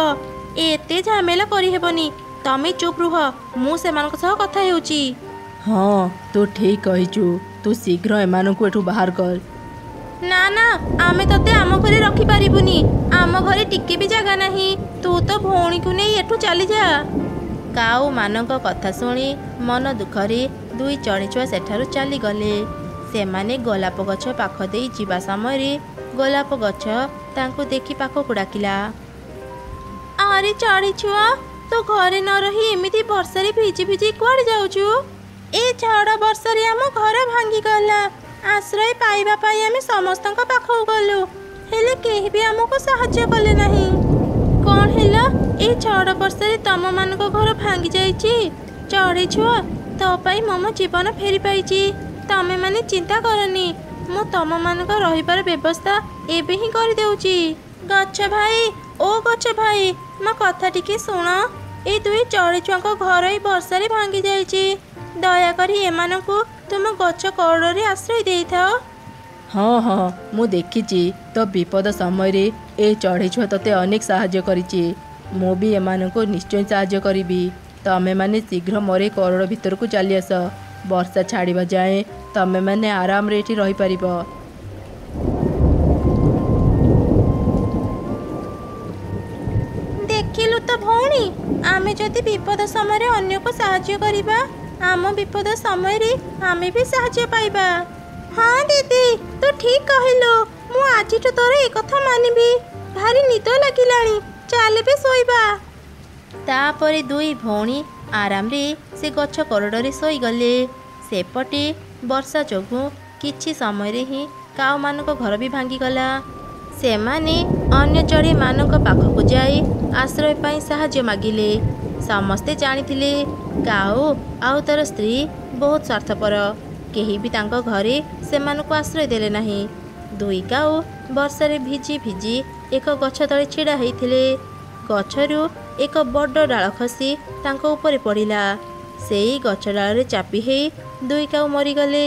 ଏତେ ଝାମେଲା କରିହେବନି। ତମେ ଚୁପ୍ ରୁହ, ମୁଁ ସେମାନଙ୍କ ସହ କଥା ହେଉଛି। ହଁ, ତୁ ଠିକ୍ କହିଛୁ। ତୁ ଶୀଘ୍ର ଏମାନଙ୍କୁ ଏଠୁ ବାହାର କର। ନା ନା, ଆମେ ତତେ ଆମ ଘରେ ରଖିପାରିବୁନି। ଆମ ଘରେ ଟିକେ ବି ଜାଗା ନାହିଁ। ତୁ ତ ଭଉଣୀକୁ ନେଇ ଏଠୁ ଚାଲିଯା। କାଉ ମାନଙ୍କ କଥା ଶୁଣି ମନ ଦୁଃଖରେ 2 ଚଢ଼େଇ ଛୁଆ ସେଠାରୁ ଚାଲିଗଲେ। ସେମାନେ ଗୋଲାପ ଗଛ ପାଖ ଦେଇ ଯିବା ସମୟରେ ଗୋଲାପ ଗଛ ତାଙ୍କୁ ଦେଖି ପାଖକୁ ଡାକିଲା। ଆରେ ଚଢ଼େଇ ଛୁଆ, ତୁ ଘରେ ନ ରହି ଏମିତି ବର୍ଷାରେ ଭିଜି ଭିଜି କୁଆଡ଼େ ଯାଉଛୁ? ଏ ଝଡ଼ ବର୍ଷାରେ ଆମ ଘର ଭାଙ୍ଗିଗଲା। ଆଶ୍ରୟ ପାଇବା ପାଇଁ ଆମେ ସମସ୍ତଙ୍କ ପାଖକୁ ଗଲୁ, ହେଲେ କେହି ବି ଆମକୁ ସାହାଯ୍ୟ କଲେ ନାହିଁ। କ'ଣ ହେଲା? ଏ ଝଡ଼ ବର୍ଷାରେ ତମମାନଙ୍କ ଘର ଭାଙ୍ଗି ଯାଇଛି? ଚଢ଼େଇ ଛୁଆ, ତୋ ପାଇଁ ମୋ ଜୀବନ ଫେରି ପାଇଛି। ତମେମାନେ ଚିନ୍ତା କରନି, ମୁଁ ତମମାନଙ୍କ ରହିବାର ବ୍ୟବସ୍ଥା ଏବେ ହିଁ କରିଦେଉଛି। ଗଛ ଭାଇ, ଓ ଗଛ ଭାଇ, ମୋ କଥା ଟିକେ ଶୁଣ। ଏ 2 ଚଢ଼େଇ ଛୁଆଙ୍କ ଘର ଏଇ ବର୍ଷାରେ ଭାଙ୍ଗି ଯାଇଛି। ଦୟାକରି ଏମାନଙ୍କୁ ତୁମ ଗଛ କଡ଼ରେ ଆଶ୍ରୟ ଦେଇଥାଅ। ହଁ ହଁ, ମୁଁ ଦେଖିଛି ତ ବିପଦ ସମୟରେ ଏ ଚଢ଼େଇ ଛୁଆ ତତେ ଅନେକ ସାହାଯ୍ୟ କରିଛି। ମୁଁ ବି ଏମାନଙ୍କୁ ନିଶ୍ଚୟ ସାହାଯ୍ୟ କରିବି। ତମେମାନେ ଶୀଘ୍ର ମୋର ଏ କରଡ଼ ଭିତରକୁ ଚାଲି ଆସ। ବର୍ଷା ଛାଡ଼ିବା ଯାଏଁ ତମେମାନେ ଆରାମରେ ଏଠି ରହିପାରିବ। ଦେଖିଲୁ ତ ଭଉଣୀ, ଆମେ ଯଦି ବିପଦ ସମୟରେ ଅନ୍ୟକୁ ସାହାଯ୍ୟ କରିବା, ଆମ ବିପଦ ସମୟରେ ଆମେ ବି ସାହାଯ୍ୟ ପାଇବା। ହଁ ଦିଦି, ତୁ ଠିକ୍ କହିଲୁ। ମୁଁ ଆଜିଠୁ ତୋର ଏ କଥା ମାନିବି। ଭାରି ନିଦ ଲାଗିଲାଣି, ଚାଲେ ବି ଶୋଇବା। ତାପରେ 2 ଭଉଣୀ ଆରାମରେ ସେ ଗଛ କରଡ଼ରେ ଶୋଇଗଲେ। ସେପଟେ ବର୍ଷା ଯୋଗୁଁ କିଛି ସମୟରେ ହିଁ କାଉମାନଙ୍କ ଘର ବି ଭାଙ୍ଗିଗଲା। ସେମାନେ ଅନ୍ୟ ଚଢ଼େଇମାନଙ୍କ ପାଖକୁ ଯାଇ ଆଶ୍ରୟ ପାଇଁ ସାହାଯ୍ୟ ମାଗିଲେ। ସମସ୍ତେ ଜାଣିଥିଲେ କାଉ ଆଉ ତାର ସ୍ତ୍ରୀ ବହୁତ ସ୍ୱାର୍ଥପର। କେହି ବି ତାଙ୍କ ଘରେ ସେମାନଙ୍କୁ ଆଶ୍ରୟ ଦେଲେ ନାହିଁ। 2 କାଉ ବର୍ଷାରେ ଭିଜି ଭିଜି ଏକ ଗଛ ତଳେ ଛିଡ଼ା ହୋଇଥିଲେ। ଗଛରୁ ଏକ ବଡ଼ ଡାଳ ଖସି ତାଙ୍କ ଉପରେ ପଡ଼ିଲା। ସେଇ ଗଛ ଡାଳରେ ଚାପି ହେଇ 2 କାଉ ମରିଗଲେ।